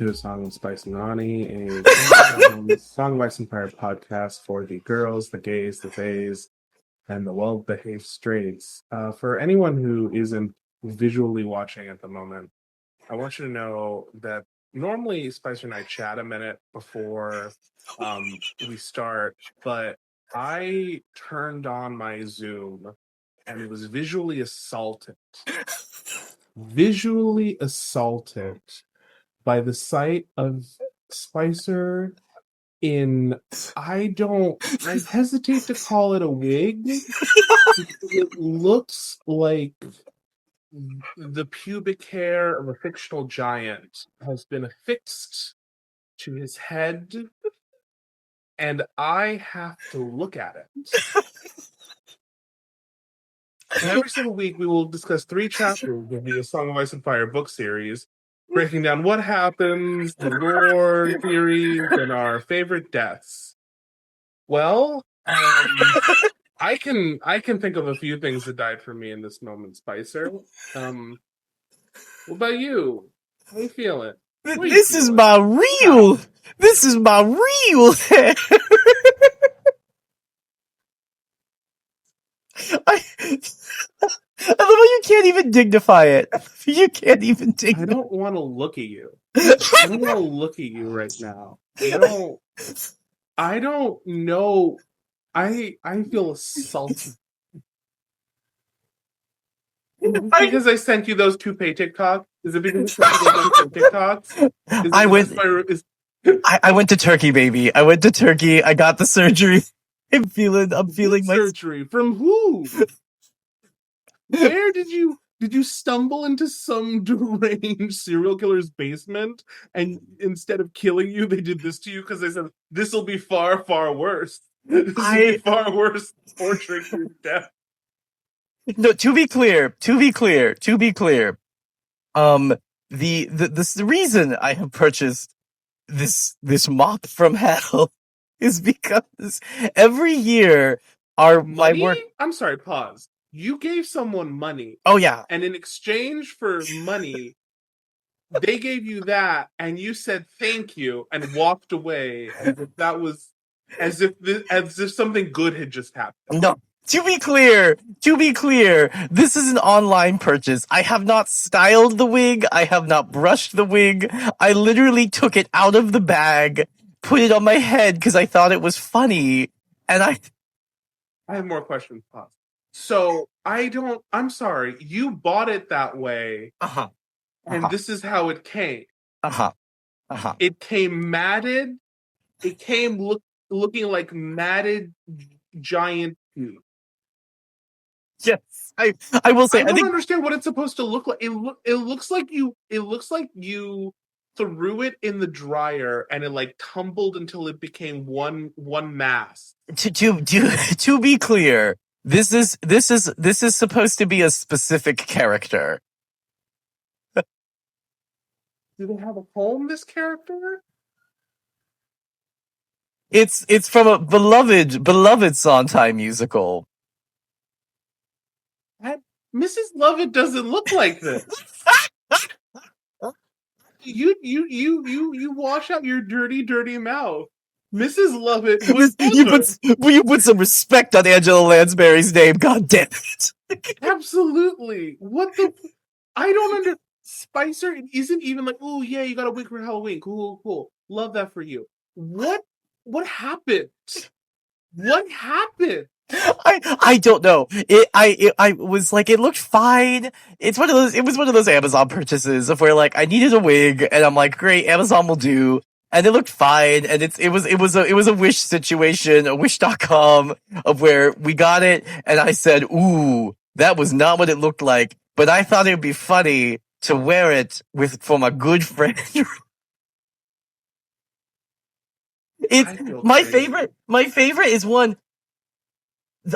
to A Song of Spice and Rhani, a Song of Ice and Fire podcast for the girls, the gays, the fays, and the well-behaved straights. For anyone who isn't visually watching at the moment, I want you to know that normally Spicer and I chat a minute before we start, but I turned on my Zoom and was visually assaulted by the sight of Spicer in, I hesitate to call it a wig. It looks like the pubic hair of a fictional giant has been affixed to his head, and I have to look at it. And every single week, we will discuss 3 chapters of the A Song of Ice and Fire book series, breaking down what happens, the lore, theories, and our favorite deaths. Well, I can think of a few things that died for me in this moment, Spicer. What about you? How you feeling? This is my real hair. I love how you can't even dignify it. You can't even dignify I don't want to look at you. I don't want to look at you right now. I don't know. I feel assaulted. Because I sent you those 2 pay TikToks? Is it because I sent you those 2 TikToks? I went to Turkey, baby. I went to Turkey. I got the surgery. I'm feeling my surgery from who? Where did you stumble into some deranged serial killer's basement, and instead of killing you, they did this to you because they said this will be far, far worse. This will be far worse torturing you to death. No, to be clear. The reason I have purchased this mop from hell is because every year my work. I'm sorry, pause. You gave someone money. Oh yeah. And in exchange for money, they gave you that, and you said thank you and walked away as if something good had just happened. No. To be clear, this is an online purchase. I have not styled the wig. I have not brushed the wig. I literally took it out of the bag, put it on my head because I thought it was funny, and I have more questions, pause. So I'm sorry, you bought it that way. And this is how it came. It came matted. It came looking like matted giant food. Yes, I will say. I don't understand what it's supposed to look like. It looks like you threw it in the dryer and it like tumbled until it became one mass. To be clear, this is supposed to be a specific character. Do they have a home, this character? It's from a beloved Sondheim musical. Mrs. Lovett doesn't look like this. You wash out your dirty mouth. Mrs. Lovett was you put some respect on Angela Lansbury's name, god damn it. Absolutely. What the I don't understand. Spicer isn't even like, oh yeah, you got a wig for Halloween. Cool. Love that for you. What happened? What happened? I don't know. I was like, it looked fine. It was one of those Amazon purchases of where like I needed a wig and I'm like, great, Amazon will do. And it looked fine. And it was a Wish situation, a Wish.com of where we got it. And I said, ooh, that was not what it looked like, but I thought it would be funny to wear it from a good friend. It's my favorite. My favorite is one.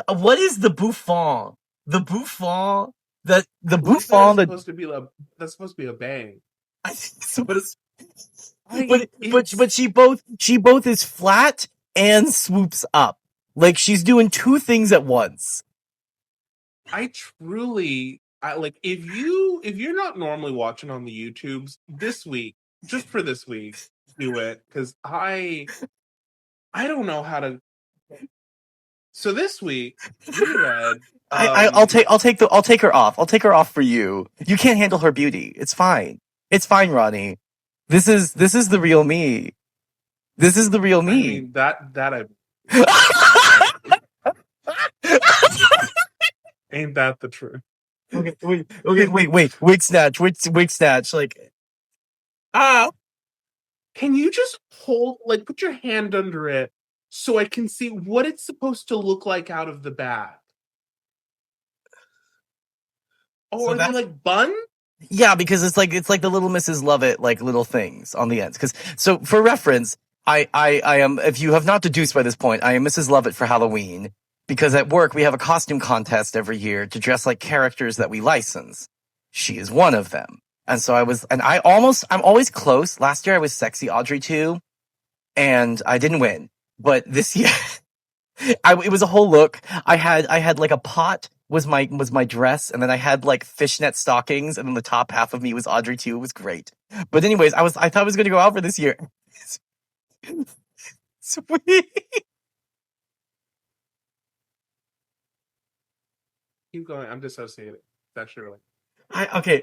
What is the bouffant? The bouffant. That's supposed to be a bang. I think so, but she both is flat and swoops up. Like she's doing 2 things at once. If you're not normally watching on the YouTubes this week, just for this week, do it because I don't know how to. So this week we read. I'll take her off. I'll take her off for you. You can't handle her beauty. It's fine. It's fine, Ronnie. This is the real me. This is the real I me. mean that I ain't that the truth. Wait, wig snatch. Like, ah, Can you just put your hand under it so I can see what it's supposed to look like out of the bag? Oh, so are they that's like bun? yeah, because it's like the little Mrs. Lovett like little things on the ends. Because so for reference, I am, if you have not deduced by this point, I am Mrs. Lovett for Halloween because at work we have a costume contest every year to dress like characters that we license. She is one of them. And so I'm always close. Last year I was sexy Audrey too, and I didn't win. But this year, it was a whole look. I had like a pot was my dress, and then I had like fishnet stockings, and then the top half of me was Audrey too. It was great. But anyways, I thought I was going to go out for this year. Sweet. Keep going. I'm dissociated. Sexually. Okay.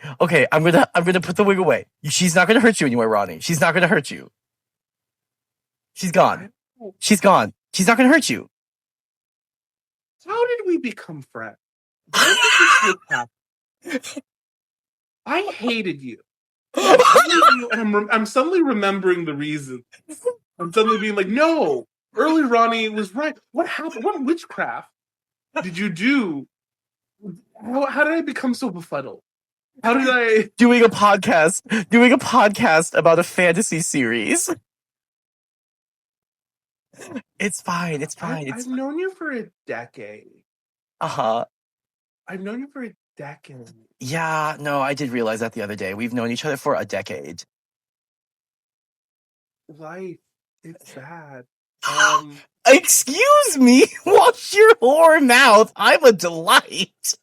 I'm gonna put the wig away. She's not gonna hurt you anymore, Ronnie. She's not gonna hurt you. She's gone. She's gone. She's not gonna hurt you. How did we become friends? How did this happen? I hated you. And I'm suddenly remembering the reason. I'm suddenly being like, no, early Ronnie was right. What happened? What witchcraft did you do? How did I become so befuddled? How did I doing a podcast about a fantasy series? It's fine. It's fine. I've known you for a decade. Uh-huh. I've known you for a decade. Yeah, no, I did realize that the other day. We've known each other for a decade. Life, it's bad. Excuse me? Watch your whore mouth. I'm a delight.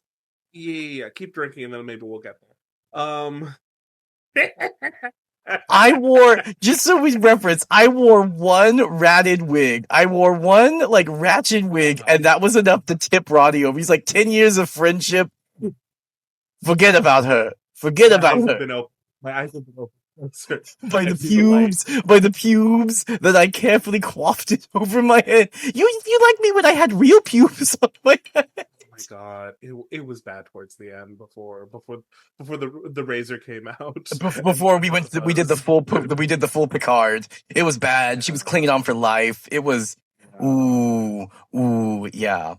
Yeah. Keep drinking and then maybe we'll get there. I wore, just so we reference, I wore one ratted wig. I wore one, like, ratchet wig, and that was enough to tip Roddy over. He's like, 10 years of friendship. Forget about her. Forget about her. My eyes have been open. By the pubes that I carefully coiffed over my head. You like me when I had real pubes on my head. Oh my god, it was bad towards the end before the razor came out. Before we did the full Picard. It was bad. She was clinging on for life. It was yeah.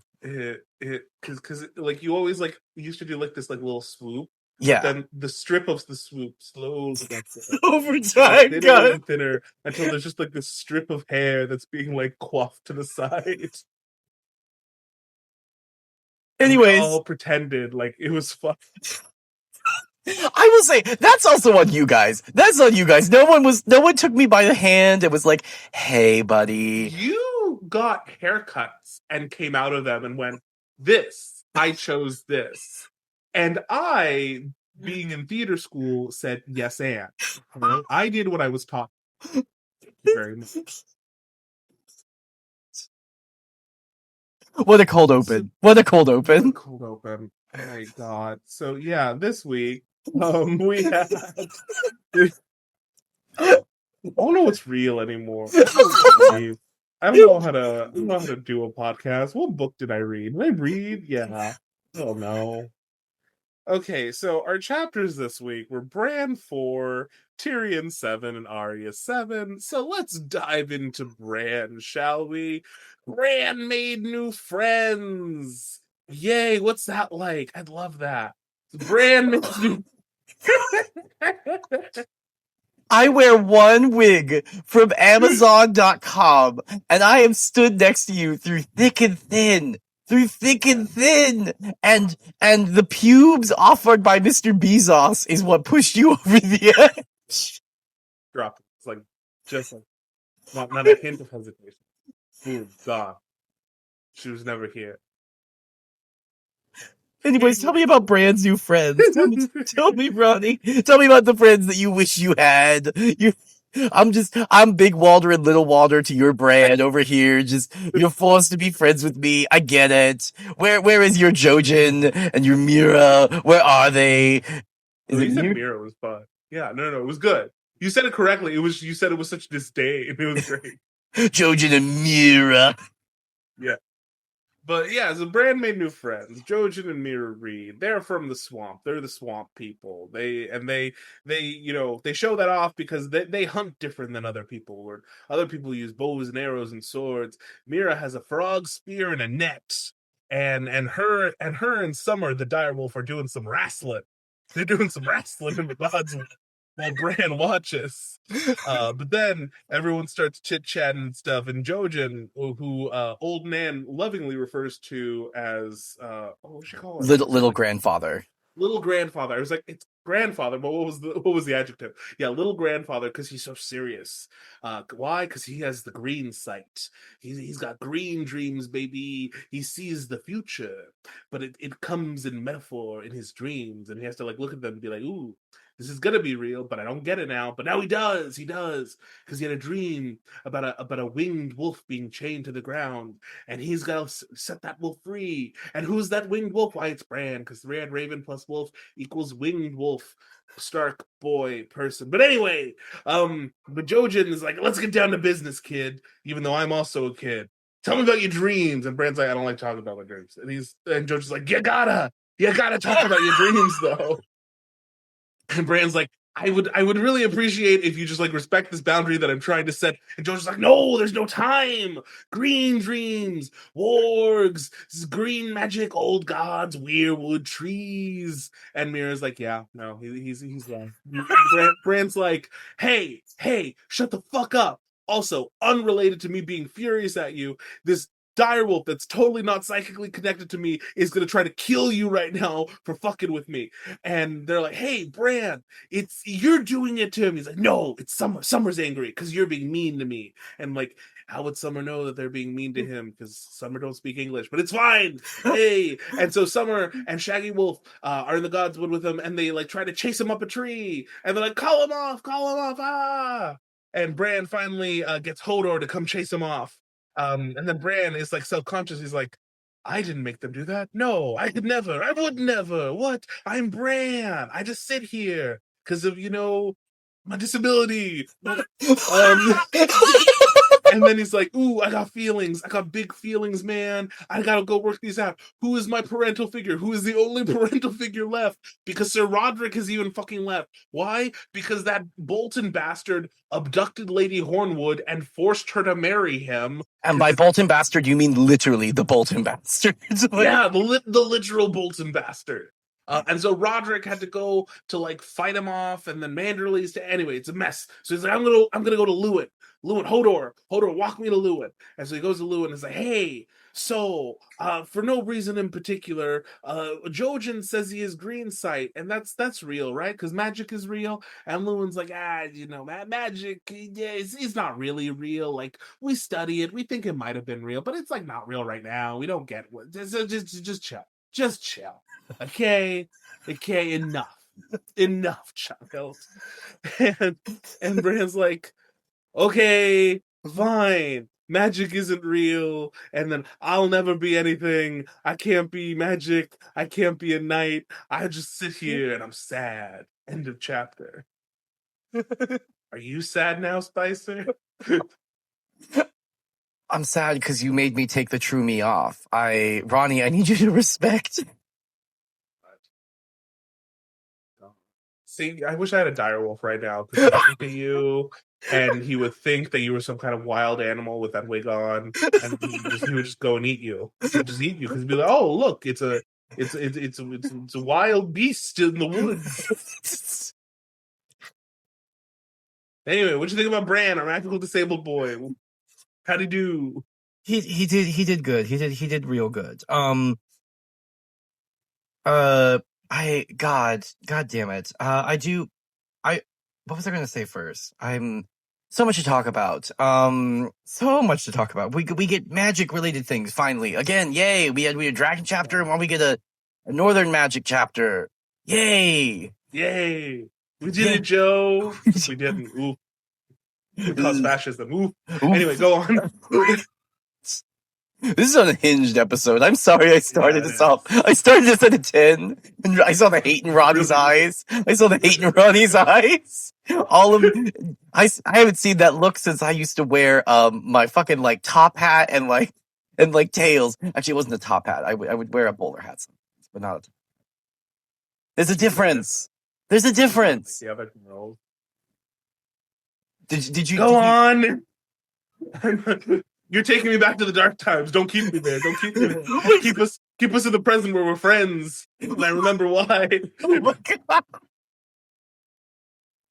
Because like you always like used to do like this like little swoop. Yeah. But then the strip of the swoop slowly gets over time, thinner and thinner until there's just like this strip of hair that's being like coiffed to the side. Anyways, we all pretended like it was fun. I will say that's also on you guys. That's on you guys. No one took me by the hand. It was like, hey, buddy. You got haircuts and came out of them and went, I chose this. And I, being in theater school, said yes and. I did what I was taught. Thank you very much. What a cold open. What a cold open. Oh my god. So yeah, this week we had I don't know what's real anymore. I don't know how to do a podcast. What book did I read? Did I read? Yeah. I don't know. Okay, so our chapters this week were Bran IV, Tyrion VII, and Arya VII. So let's dive into Bran, shall we? Bran made new friends. Yay, what's that like? I'd love that. Bran makes new I wear one wig from Amazon.com, and I am stood next to you through thick and thin. And the pubes offered by Mr. Bezos is what pushed you over the edge. Drop. It's like, just like, not a hint of hesitation. Boom, gone. She was never here. Anyways, tell me about Bran's new friends. Tell me, Ronnie. Tell me about the friends that you wish you had. I'm Big Walder and Little Walder to your Bran over here. Just, you're forced to be friends with me. I get it. Where is your Jojen and your Meera? Where are they? Oh, Is it you said Meera? Mira was fun. Yeah, no, it was good. You said it correctly. You said it was such disdain. It was great. Jojen and Meera. Yeah. But yeah, so Bran made new friends. Jojen and Meera Reed. They're from the swamp. They're the swamp people. They show that off because they hunt different than other people. Where other people use bows and arrows and swords. Meera has a frog spear and a net. And her and Summer the direwolf are doing some wrestling. They're doing some wrestling in the gods while Bran watches. But then everyone starts chit chatting and stuff, and Jojen, who Old Nan lovingly refers to as what should call him? Little grandfather. Little grandfather. I was like, it's grandfather, but what was the adjective? Yeah, little grandfather, because he's so serious. Why? Because he has the green sight. He's got green dreams, baby. He sees the future, but it comes in metaphor in his dreams, and he has to like look at them and be like, ooh. This is gonna be real, but I don't get it now. But now he does. He does, because he had a dream about a winged wolf being chained to the ground, and he's got to set that wolf free. And who's that winged wolf? Why, it's Bran, because red raven plus wolf equals winged wolf, Stark boy person. But anyway, but Jojen is like, let's get down to business, kid. Even though I'm also a kid. Tell me about your dreams. And Bran's like, I don't like talking about my dreams. And Jojen's like, you gotta talk about your dreams though. And Bran's like, I would really appreciate if you just like respect this boundary that I'm trying to set. And Jojen's like, no, there's no time. Green dreams, wargs, green magic, old gods, weirwood trees. And Mira's like, yeah, no, he's wrong. Bran's like, hey, shut the fuck up. Also, unrelated to me being furious at you, this direwolf that's totally not psychically connected to me is gonna try to kill you right now for fucking with me. And they're like, hey, Bran, you're doing it to him. He's like, no, it's Summer. Summer's angry because you're being mean to me. And like, how would Summer know that they're being mean to him? Because Summer don't speak English, but it's fine. Hey. And so Summer and Shaggy Wolf are in the Godswood with him, and they like try to chase him up a tree. And they're like, call him off, ah. And Bran finally gets Hodor to come chase him off. And then Bran is like self-conscious. He's like, I didn't make them do that. No, I could never. I would never. What? I'm Bran. I just sit here because of, my disability. And then he's like, ooh, I got feelings. I got big feelings, man. I gotta go work these out. Who is my parental figure? Who is the only parental figure left? Because Sir Roderick has even fucking left. Why? Because that Bolton bastard abducted Lady Hornwood and forced her to marry him. And by Bolton bastard, you mean literally the Bolton bastard. Yeah, the literal Bolton bastard. And so Roderick had to go to like fight him off, and then Manderley's anyway, it's a mess. So he's like, I'm gonna go to Lewin. Hodor, walk me to Lewin. And so he goes to Lewin and is like, hey, so for no reason in particular, Jojen says he is green sight, and that's real, right? Because magic is real. And Lewin's like, magic, yeah, it's not really real. Like, we study it, we think it might have been real, but it's like not real right now. We don't get what. Just chill. Just chill. Okay, enough, child. And Bran's like, okay, fine. Magic isn't real, and then I'll never be anything. I can't be magic. I can't be a knight. I just sit here and I'm sad. End of chapter. Are you sad now, Spicer? I'm sad because you made me take the true me off. Rhani, I need you to respect. See, I wish I had a direwolf right now because he'd look at you and he would think that you were some kind of wild animal with that wig on, and he would just go and eat you. He would just eat you because he'd be like, "Oh, look, it's a wild beast in the woods." Anyway, what you think about Bran, our magical disabled boy? How'd he do? He did good. He did real good. God damn it. What was I going to say first? So much to talk about. We get magic related things finally. Again, yay. We had a dragon chapter, and when we get A Northern Magic chapter. Yay! Yay! We did Yeah. it, Joe. We didn't. Ooh, we caused fascism. Ooh. Anyway, go on. This is an unhinged episode. I'm sorry I started Yeah, this it off. is. I started this at a 10, and I saw the hate in Ronnie's Really? eyes. I saw the hate in Ronnie's eyes. All of I haven't seen that look since I used to wear my fucking like top hat and like tails. Actually, it wasn't a top hat. I would wear a bowler hat sometimes, but not. There's a difference. There's a difference. The other girls. Did you Go on. You're taking me back to the dark times. Don't keep me there. Don't keep me there. Keep us in the present where we're friends. And I remember why. Oh my god.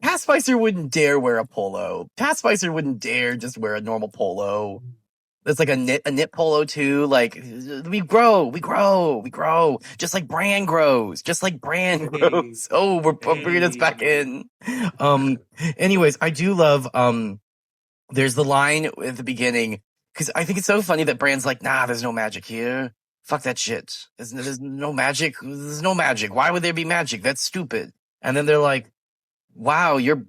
Pat Spicer wouldn't dare wear a polo. Pat Spicer wouldn't dare just wear a normal polo. It's like a knit polo too. Like we grow. Just like Bran grows. Just like Bran grows. Oh, we're bringing us back in. Anyways, I do love there's the line at the beginning, because I think it's so funny that Bran's like, nah, there's no magic here. Fuck that shit. There's no magic. There's no magic. Why would there be magic? That's stupid. And then they're like, wow, your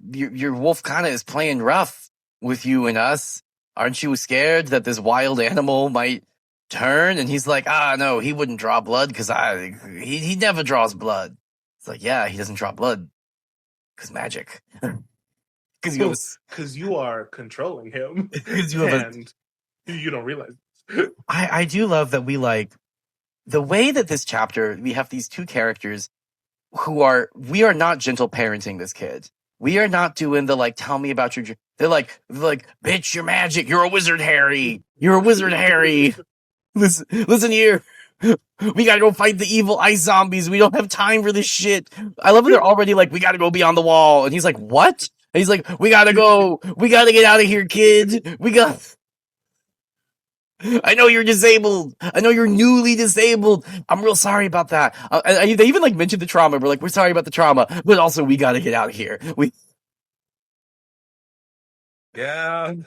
wolf kind of is playing rough with you and us. Aren't you scared that this wild animal might turn? And he's like, no, he wouldn't draw blood because he never draws blood. It's like, yeah, he doesn't draw blood because magic. Because you are controlling him. Because you have and you don't realize. I do love that we like the way that this chapter, we have these two characters we are not gentle parenting this kid. We are not doing the like, tell me about your, they're like, bitch, you're magic. You're a wizard, Harry. You're a wizard, Harry. Listen here. We gotta go fight the evil ice zombies. We don't have time for this shit. I love that they're already like, we gotta go beyond the wall. And he's like, what? And he's like, we gotta go. We gotta get out of here, kid. I know you're disabled. I know you're newly disabled. I'm real sorry about that. They even like mentioned the trauma. We're like, we're sorry about the trauma, but also we gotta get out of here. Yeah. And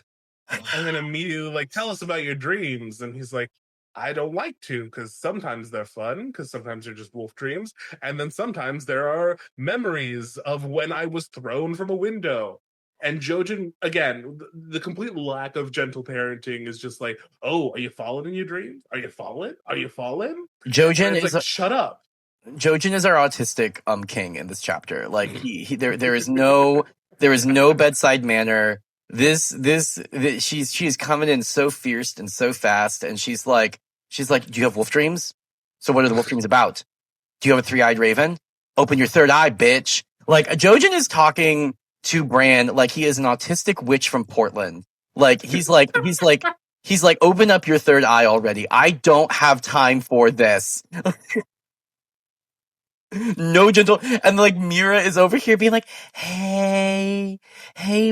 then immediately like, tell us about your dreams. And he's like, I don't like to, because sometimes they're fun, because sometimes they're just wolf dreams. And then sometimes there are memories of when I was thrown from a window. And Jojen, again, the complete lack of gentle parenting is just like, oh, are you falling in your dreams? Are you falling? Are you falling? Jojen is like, shut up. Jojen is our autistic king in this chapter. Like there is no bedside manner. She's coming in so fierce and so fast, and she's like, do you have wolf dreams? So what are the wolf dreams about? Do you have a 3-eyed raven? Open your third eye, bitch. Like Jojen is talking to Bran like he is an autistic witch from Portland. Like he's like, open up your third eye already. I don't have time for this. No gentle, and like Meera is over here being like, hey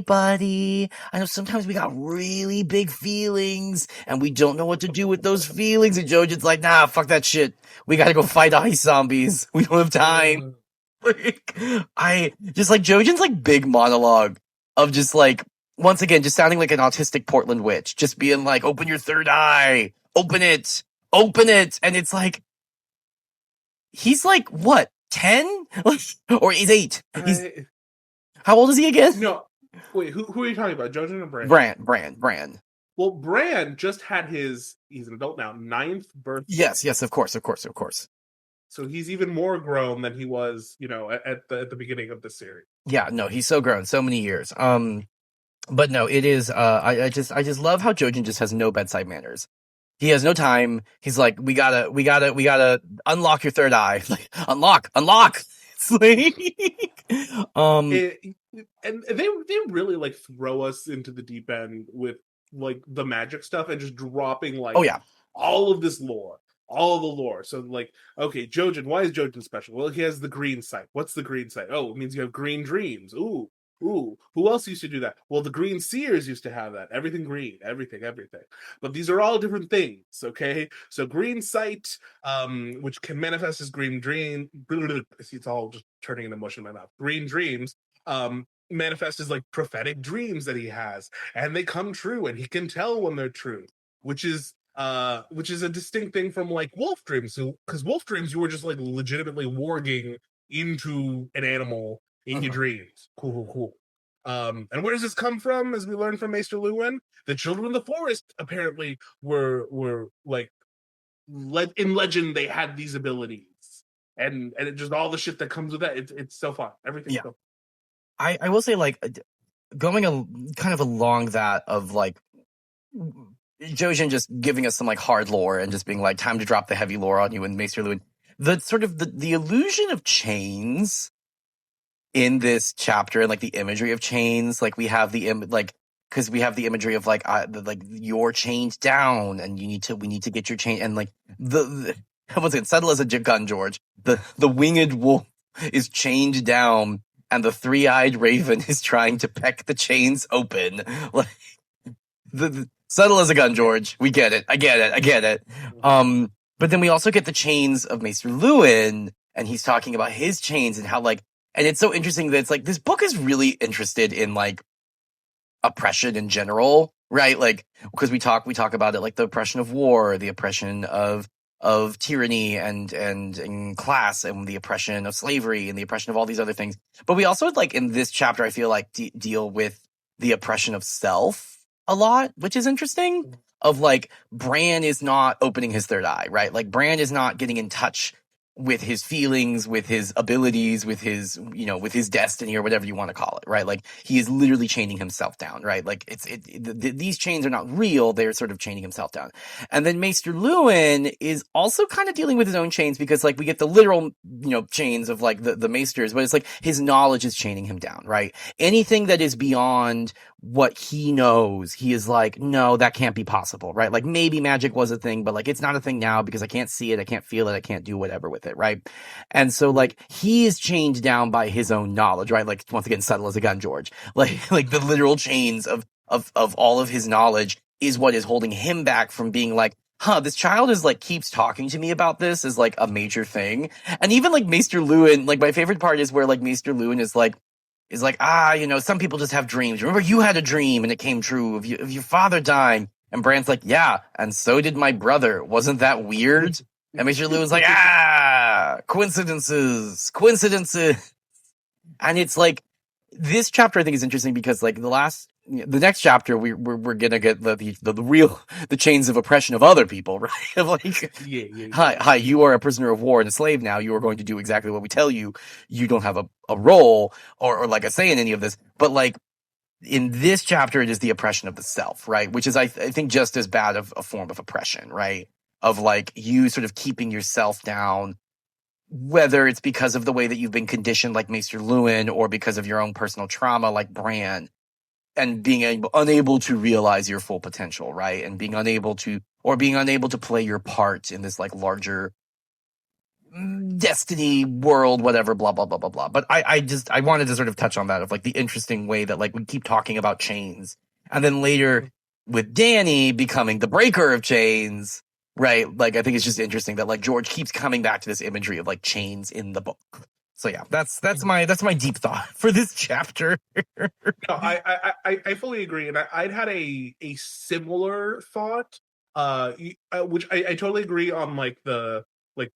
buddy, I know sometimes we got really big feelings and we don't know what to do with those feelings, and Jojen's like, nah, fuck that shit, we gotta go fight ice zombies, we don't have time. Like, I just like Jojen's like big monologue of just like, once again, just sounding like an autistic Portland witch, just being like, open your third eye, open it, and it's like, he's like, what, 10? Or he's 8. How old is he again? No. Wait, who are you talking about? Jojen or Bran? Bran. Well, Bran just had he's an adult now, 9th birthday. Yes, of course. So he's even more grown than he was, at the beginning of the series. Yeah, no, he's so grown, so many years. But no, it is, I just love how Jojen just has no bedside manners. He has no time. He's like, we gotta unlock your third eye. Like, unlock. It's like, and they really like throw us into the deep end with like the magic stuff and just dropping like, oh yeah, all of this lore, all the lore. So like, okay, Jojen, why is Jojen special? Well, he has the green sight. What's the green sight? Oh, it means you have green dreams. Ooh, who else used to do that? Well, the green seers used to have that. Everything green, everything. But these are all different things, okay? So green sight, which can manifest as green dream. It's all just turning into mush in my mouth. Green dreams, manifest as like prophetic dreams that he has, and they come true, and he can tell when they're true, which is which is a distinct thing from like wolf dreams. So, because wolf dreams, you were just like legitimately warging into an animal in your Mhm. dreams. Cool. And where does this come from? As we learned from Maester Luwin, the children of the forest apparently were like in legend they had these abilities, and it just all the shit that comes with that. It's so fun. Everything's Yeah. so I will say, like, going kind of along that of like Jojen just giving us some like hard lore and just being like, time to drop the heavy lore on you and Maester Luwin. The sort of the illusion of chains in this chapter and like the imagery of chains, like we have like because we have the imagery of like like you're chained down and we need to get your chain and like the once again, settle as a gun, George. The winged wolf is chained down and the three-eyed raven is trying to peck the chains open. Like settle as a gun, George. We get it. I get it. But then we also get the chains of Maester Luwin, and he's talking about his chains and how like, and it's so interesting that it's like this book is really interested in like oppression in general, right? Like because we talk about it like the oppression of war, the oppression of tyranny and class, and the oppression of slavery and the oppression of all these other things. But we also like in this chapter, I feel like deal with the oppression of self a lot, which is interesting. Of like Bran is not opening his third eye, right? Like Bran is not getting in touch with his feelings, with his abilities, with his, with his destiny or whatever you want to call it, right? Like he is literally chaining himself down, right? Like these chains are not real. They're sort of chaining himself down. And then Maester Luwin is also kind of dealing with his own chains because like we get the literal, chains of like the Maesters, but it's like his knowledge is chaining him down, right? Anything that is beyond what he knows, he is like, no, that can't be possible, right? Like maybe magic was a thing, but like it's not a thing now because I can't see it, I can't feel it, I can't do whatever with it, right? And so like he is chained down by his own knowledge, right? Like once again, settle as a gun, George. Like the literal chains of all of his knowledge is what is holding him back from being like, this child is like keeps talking to me about this is like a major thing. And even like Maester Luwin, like my favorite part is where like Maester Luwin is like, some people just have dreams. Remember, you had a dream and it came true of your father dying. And Bran's like, yeah, and so did my brother. Wasn't that weird? And Mr. Lou was like, coincidences. And it's like, this chapter I think is interesting because like the next chapter we're gonna get the real the chains of oppression of other people, right? Of like, yeah. hi, you are a prisoner of war and a slave now. You are going to do exactly what we tell you. You don't have a role or like a say in any of this. But like in this chapter, it is the oppression of the self, right? Which is I think just as bad of a form of oppression, right? Of like you sort of keeping yourself down, whether it's because of the way that you've been conditioned, like Maester Luwin, or because of your own personal trauma, like Bran, and being unable to realize your full potential, right? And being unable to play your part in this like larger destiny world, whatever, blah, blah, blah, blah, blah. But I wanted to sort of touch on that of like the interesting way that like we keep talking about chains. And then later with Dany becoming the breaker of chains, right? Like, I think it's just interesting that like George keeps coming back to this imagery of like chains in the book. So yeah, that's my deep thought for this chapter. No, I fully agree, and I'd had a similar thought, which I totally agree on, like the like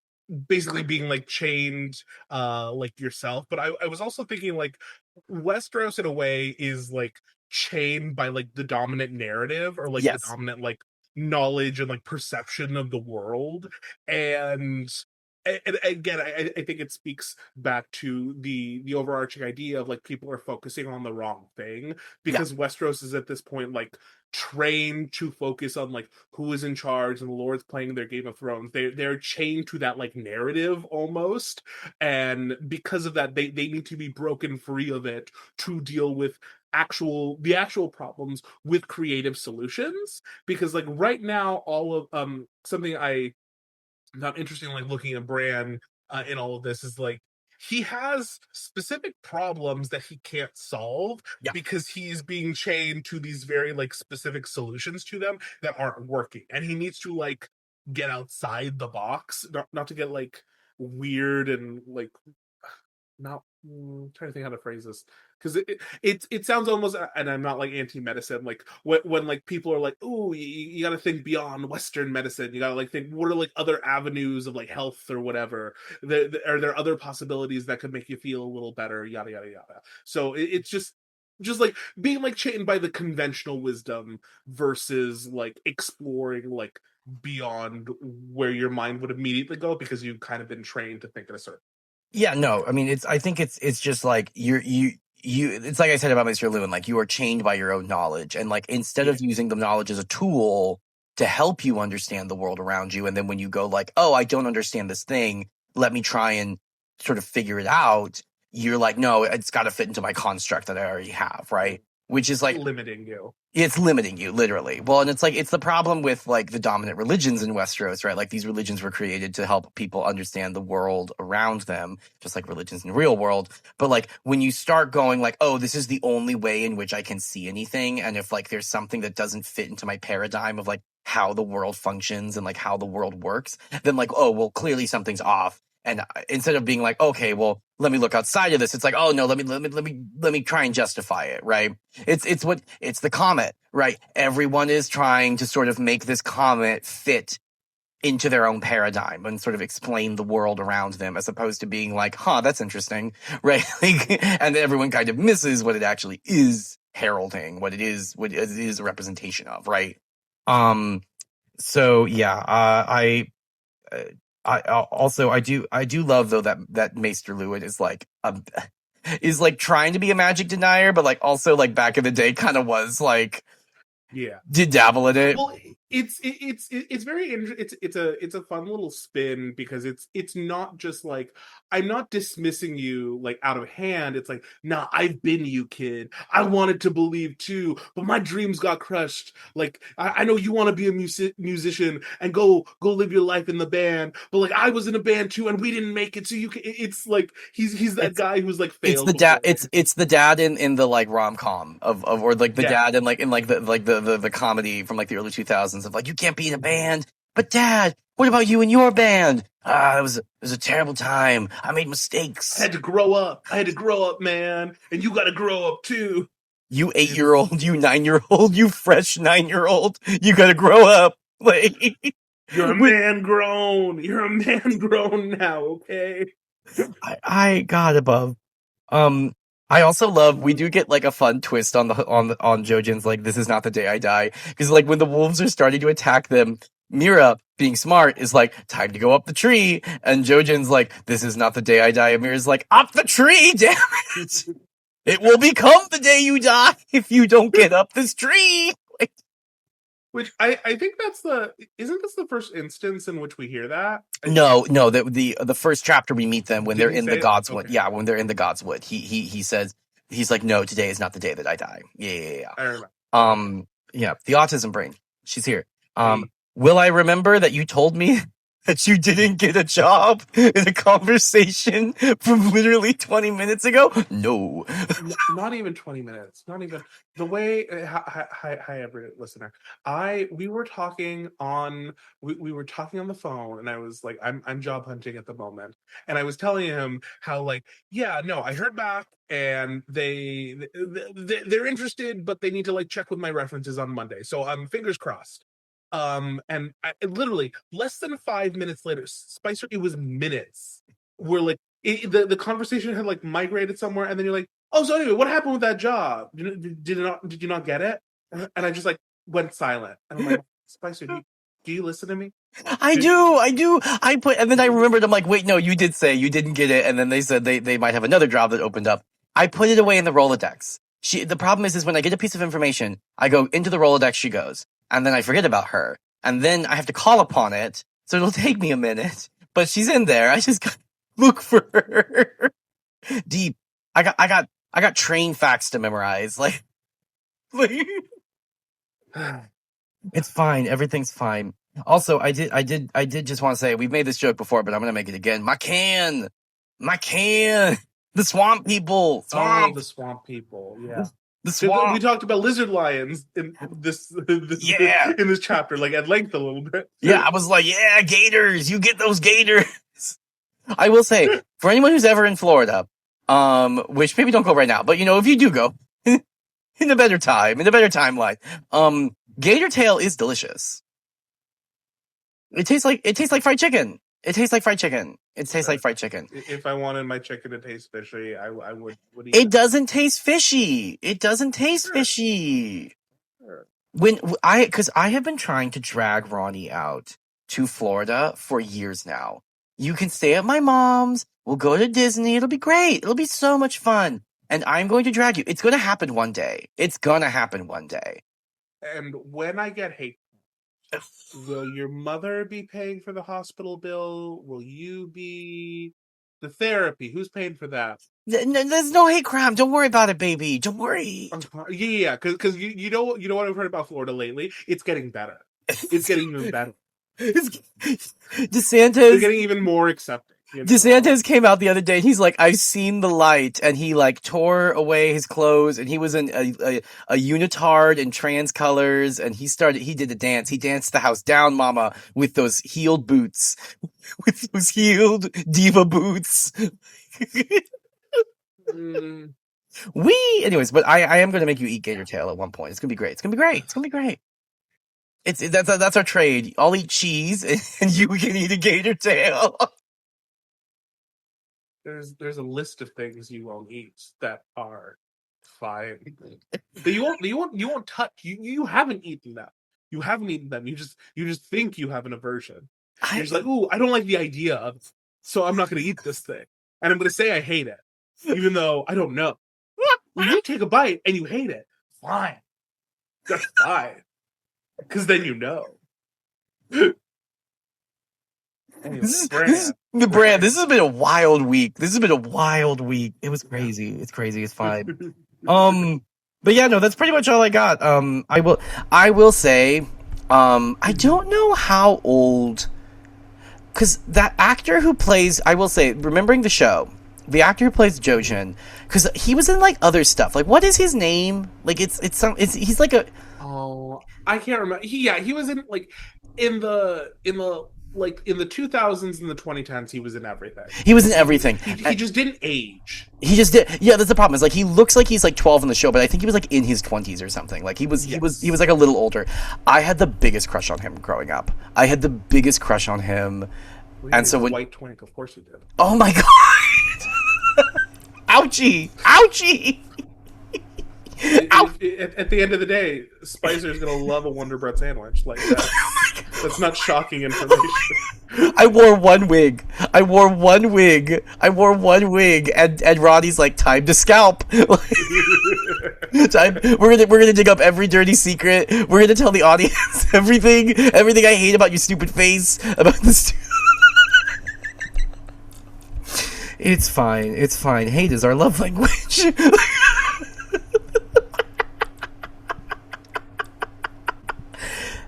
basically being like chained, like yourself. But I was also thinking like Westeros in a way is like chained by like the dominant narrative or like the Yes. dominant like knowledge and like perception of the world, and and again, I think it speaks back to the overarching idea of like people are focusing on the wrong thing Yeah. because Westeros is at this point like trained to focus on like who is in charge and the Lord's playing their Game of Thrones. They're chained to that like narrative almost, and because of that, they need to be broken free of it to deal with the actual problems with creative solutions. Because like right now, all of something I not interesting like looking at Bran in all of this is like he has specific problems that he can't solve Yeah. because he's being chained to these very like specific solutions to them that aren't working, and he needs to like get outside the box, not to get like weird and like not trying to think how to phrase this, because it sounds almost, and I'm not like anti-medicine, like when like people are like, oh, you got to think beyond Western medicine, you got to like think what are like other avenues of like health or whatever, are there other possibilities that could make you feel a little better, yada yada yada. So it's just like being like chained by the conventional wisdom versus like exploring like beyond where your mind would immediately go because you've kind of been trained to think in a certain. Yeah, no, I mean, I think it's just like it's like I said about Mr. Lewin, like you are chained by your own knowledge. And like, instead Yeah. of using the knowledge as a tool to help you understand the world around you, and then when you go like, oh, I don't understand this thing, let me try and sort of figure it out. You're like, no, it's got to fit into my construct that I already have, right? Which is like, Limiting you. it's limiting you, literally. Well, and it's like, it's the problem with like the dominant religions in Westeros, right? Like these religions were created to help people understand the world around them, just like religions in the real world. But like when you start going like, oh, this is the only way in which I can see anything. And if like there's something that doesn't fit into my paradigm of like how the world functions and like how the world works, then like, oh, well, clearly something's off. And instead of being like, okay, well, let me look outside of this, it's like, oh no, let me try and justify it, right? It's the comet, right? Everyone is trying to sort of make this comet fit into their own paradigm and sort of explain the world around them, as opposed to being like, huh, that's interesting, right? And everyone kind of misses what it actually is heralding, what it is a representation of, right? So yeah, I also I do love though that Maester Lewin is like trying to be a magic denier, but like also like back in the day kind of was like, Yeah. did dabble in it. Well, it's very it's a fun little spin because it's not just like I'm not dismissing you like out of hand. It's like, nah, I've been you, kid. I wanted to believe too, but my dreams got crushed. Like I know you want to be a musician and go live your life in the band, but like I was in a band too and we didn't make it. So you can, it's like he's that It's guy who's like it's failed the dad. before. It's the dad in the like rom com of or like the Yeah. dad in like the comedy from like the early 2000s of like, you can't be in a band, but dad, what about you and your band? It was a terrible time. I made I mistakes. had to grow up. I had to grow up, man. And you got to grow up too. You 8-year old, you 9-year old, you fresh 9-year old. You gotta grow up. Like, You're a with man grown. You're a man grown now, okay? I got above. Um, I also love, we do get like a fun twist on Jojen's like, this is not the day I die. Because like when the wolves are starting to attack them, Meera, being smart, is like, time to go up the tree. And Jojen's like, this is not the day I die. And Meera's like, up the tree, damn it! It will become the day you die if you don't get up this tree. Like, Which I think that's isn't this the first instance in which we hear that? no, the first chapter we meet them when Did they're he in the say it? Godswood. Okay. Yeah, when they're in the Godswood, he says, he's like, no, today is not the day that I die. Yeah. I remember. Yeah, the autism brain. She's here. Hey, Will I remember that you told me that you didn't get a job in a conversation from literally 20 minutes ago? No. not even 20 minutes. Not even the way. Hi, every listener. We were talking on we were talking on the phone, and I was like, I'm job hunting at the moment, and I was telling him how like, yeah, no, I heard back, and they're interested, but they need to like check with my references on Monday. So I'm fingers crossed. And literally less than 5 minutes later, Spicer, it was minutes. We're like, the conversation had like migrated somewhere, and then you're like, oh, so anyway, what happened with that job? Did you not get it? And I just like went silent, and I'm like, Spicer, do you listen to me? I do. And then I remembered, I'm like, wait, no, you did say you didn't get it. And then they said they might have another job that opened up. I put it away in the Rolodex. The problem is when I get a piece of information, I go into the Rolodex, she goes, and then I forget about her. And then I have to call upon it. So it'll take me a minute, but she's in there. I just gotta look for her. Deep. I got train facts to memorize. Like it's fine. Everything's fine. Also, I did just want to say, we've made this joke before, but I'm going to make it again. My can, the swamp people, Oh, the swamp people, yeah. the swamp. We talked about lizard lions in Yeah. in this chapter, like at length a little bit. Yeah, I was like, yeah, gators. You get those gators. I will say, for anyone who's ever in Florida, Which maybe don't go right now, but if you do go in a better time, in a better timeline, gator tail is delicious. It tastes like fried chicken. It tastes like fried chicken. It tastes like fried chicken. If I wanted my chicken to taste fishy, I would eat It doesn't taste fishy. It doesn't taste Sure. fishy. Sure. Because I have been trying to drag Rhani out to Florida for years now. You can stay at my mom's. We'll go to Disney. It'll be great. It'll be so much fun. And I'm going to drag you. It's going to happen one day. It's going to happen one day. And when I get hate, will your mother be paying for the hospital bill? Will you be the therapy? Who's paying for that? There's no hate crime. Don't worry about it, baby. Don't worry. Yeah, because you know what I've heard about Florida lately? It's getting better. It's getting even better. DeSantis. They're getting even more accepting. DeSantis came out the other day and he's like, I've seen the light, and he like tore away his clothes and he was in a unitard in trans colors, and he did the dance. He danced the house down, mama, with those heeled boots, with those heeled diva boots. Anyways, but I am going to make you eat gator tail at one point. It's going to be great. It's going to be great. It's going to be great. That's our trade. I'll eat cheese and you can eat a gator tail. There's a list of things you won't eat that are fine. That you won't touch. You haven't eaten them. You haven't eaten them. You just think you have an aversion. You're just like, ooh, I don't like the idea of it, so I'm not going to eat this thing, and I'm going to say I hate it, even though I don't know. When you take a bite and you hate it, fine. That's fine, because then you know. Anyway, Bran, this has been a wild week. It was crazy. It's crazy. It's fine. But yeah, no, that's pretty much all I got. I will say, I don't know how old, because that actor who plays, I will say, remembering the show, the actor who plays Jojen, because he was in like other stuff. Like, what is his name? Like, he's like a. Oh, I can't remember. He was in like in the 2000s and the 2010s. He was in everything. He was in everything. He just didn't age. He just did. Yeah, that's the problem. Is like he looks like he's like 12 in the show, but I think he was like in his 20s or something. Like he was like a little older. I had the biggest crush on him growing up. And so when white twink, of course you did. Oh my god! Ouchie! At the end of the day, Spicer's gonna love a Wonder Bread sandwich. Like that. That's not shocking information. I wore one wig, and Roddy's like, time to scalp. We're gonna dig up every dirty secret. We're gonna tell the audience everything I hate about your stupid face, about this. It's fine. Hate is our love language.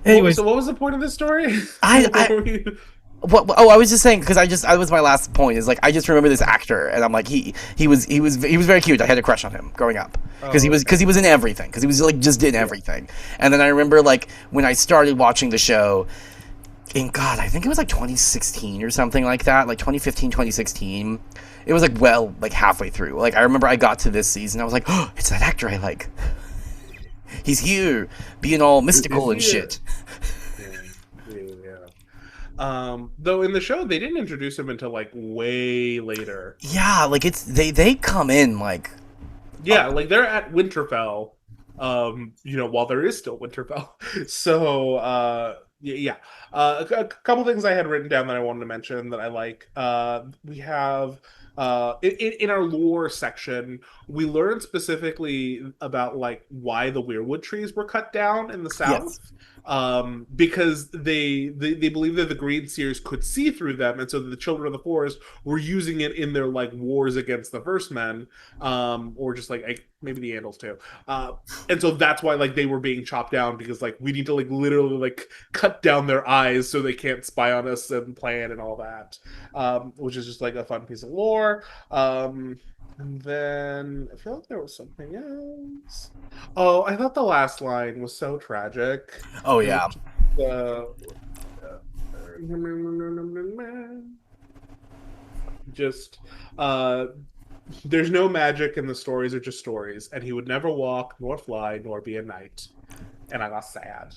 Anyway, so what was the point of this story? I was just saying, because I was my last point, is like I just remember this actor, and I'm like he was very cute. I had a crush on him growing up because he was in everything, because he was like just did everything. And then I remember like when I started watching the show, I think it was like 2016 or something like that, like 2015, 2016. It was like halfway through. Like I remember I got to this season, I was like, oh, it's that actor I like. He's here, being all mystical and shit. Yeah. Though in the show they didn't introduce him until like way later. Yeah, like they come in like. Like they're at Winterfell, while there is still Winterfell. So a couple things I had written down that I wanted to mention that I like. We have in our lore section, we learned specifically about like why the weirwood trees were cut down in the south. Yes. Because they believe that the Green Seers could see through them, and so the Children of the Forest were using it in their like wars against the First Men, or just like maybe the Andals too. And so that's why like they were being chopped down, because like we need to like literally like cut down their eyes so they can't spy on us and plan and all that, which is just like a fun piece of lore. And then I feel like there was something else. Oh, I thought the last line was so tragic. Oh yeah. Just there's no magic and the stories are just stories, and he would never walk nor fly nor be a knight. And I got sad.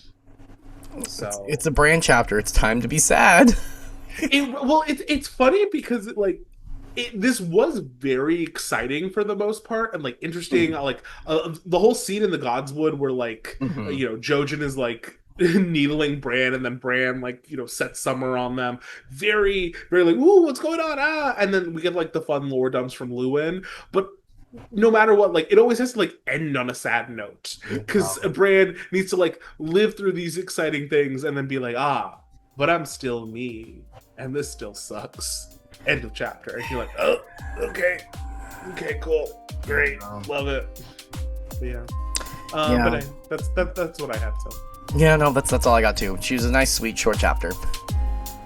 It's So a brand chapter. It's time to be sad. it's funny because this was very exciting for the most part and like interesting. Like the whole scene in the Godswood where like Mm-hmm. Jojen is like needling Bran, and then Bran like sets Summer on them. Very very like, ooh, what's going on? Ah, and then we get like the fun lore dumps from Lewin, but no matter what, like it always has to like end on a sad note because Bran needs to like live through these exciting things and then be like, ah, but I'm still me, and this still sucks. End of chapter. And you're like, oh, okay, cool, great, love it. But yeah, that's what I had. So Yeah, no, that's all I got too. She was a nice, sweet, short chapter.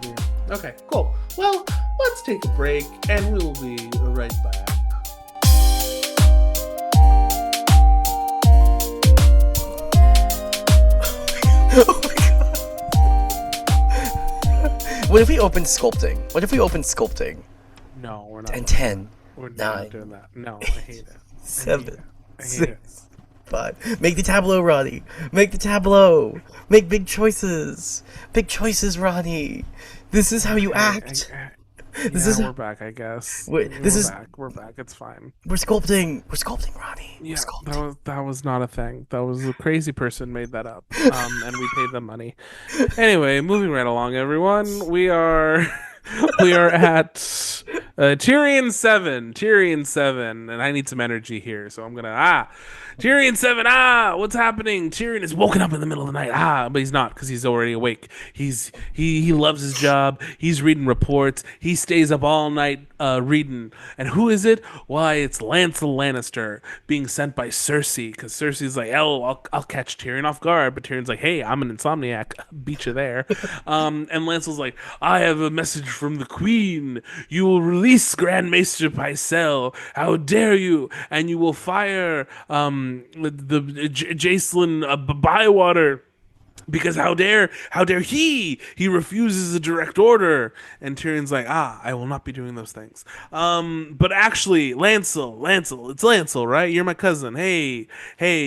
yeah, okay, cool. Well, let's take a break, and we'll be right back. Oh my god. What if we opened sculpting? No, we're not. And 10, We're 9, not doing that. No, I hate it. 7, I hate 6, 5. Make the tableau, Rhani. Make the tableau. Make big choices. Big choices, Rhani. This is how you act. We're back, I guess. We're back. It's fine. We're sculpting, Rhani. Yeah, that was not a thing. That was a crazy person made that up. And we paid them money. Anyway, moving right along, everyone. We are at Tyrion VII, and I need some energy here, so I'm gonna Tyrion VII, what's happening? Tyrion is woken up in the middle of the night, but he's not because he's already awake. He loves his job. He's reading reports. He stays up all night reading. And who is it? Why, it's Lancel Lannister being sent by Cersei, because Cersei's like, oh, I'll catch Tyrion off guard, but Tyrion's like, hey, I'm an insomniac, beat you there. And Lancel's like, I have a message from the Queen. You will release Grand Maester Pycelle. How dare you? And you will fire Jacelyn Bywater, because how dare he refuses a direct order. And Tyrion's like, I will not be doing those things. But actually, Lancel, it's Lancel, right? You're my cousin. Hey,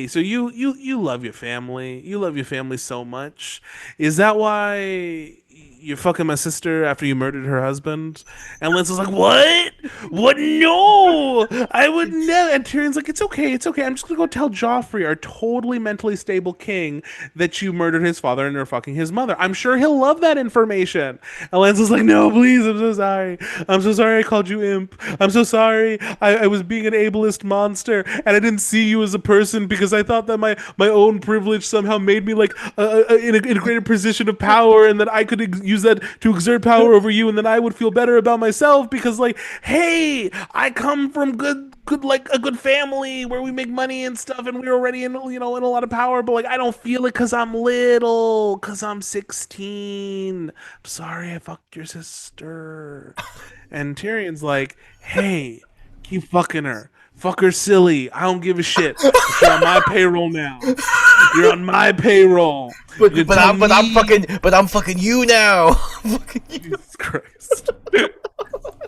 so you love your family. You love your family so much. Is that why you're fucking my sister after you murdered her husband? And Lancel's like, what? No, I would never. And Tyrion's like, it's okay. I'm just gonna go tell Joffrey, our totally mentally stable king, that you murdered his father and are fucking his mother. I'm sure he'll love that information. And Lancel's like, no, please, I'm so sorry I called you imp. I'm so sorry. I was being an ableist monster, and I didn't see you as a person because I thought that my own privilege somehow made me like in a greater position of power, and that I could use that to exert power over you, and then I would feel better about myself because, like, hey, I come from good like a good family where we make money and stuff, and we're already in in a lot of power, but like I don't feel it because I'm little, because I'm 16. I'm sorry I fucked your sister. And Tyrion's like, hey, keep fucking her. Fuck her silly. I don't give a shit. You're on my payroll now. You're on my payroll. But I'm fucking you now. Jesus Christ.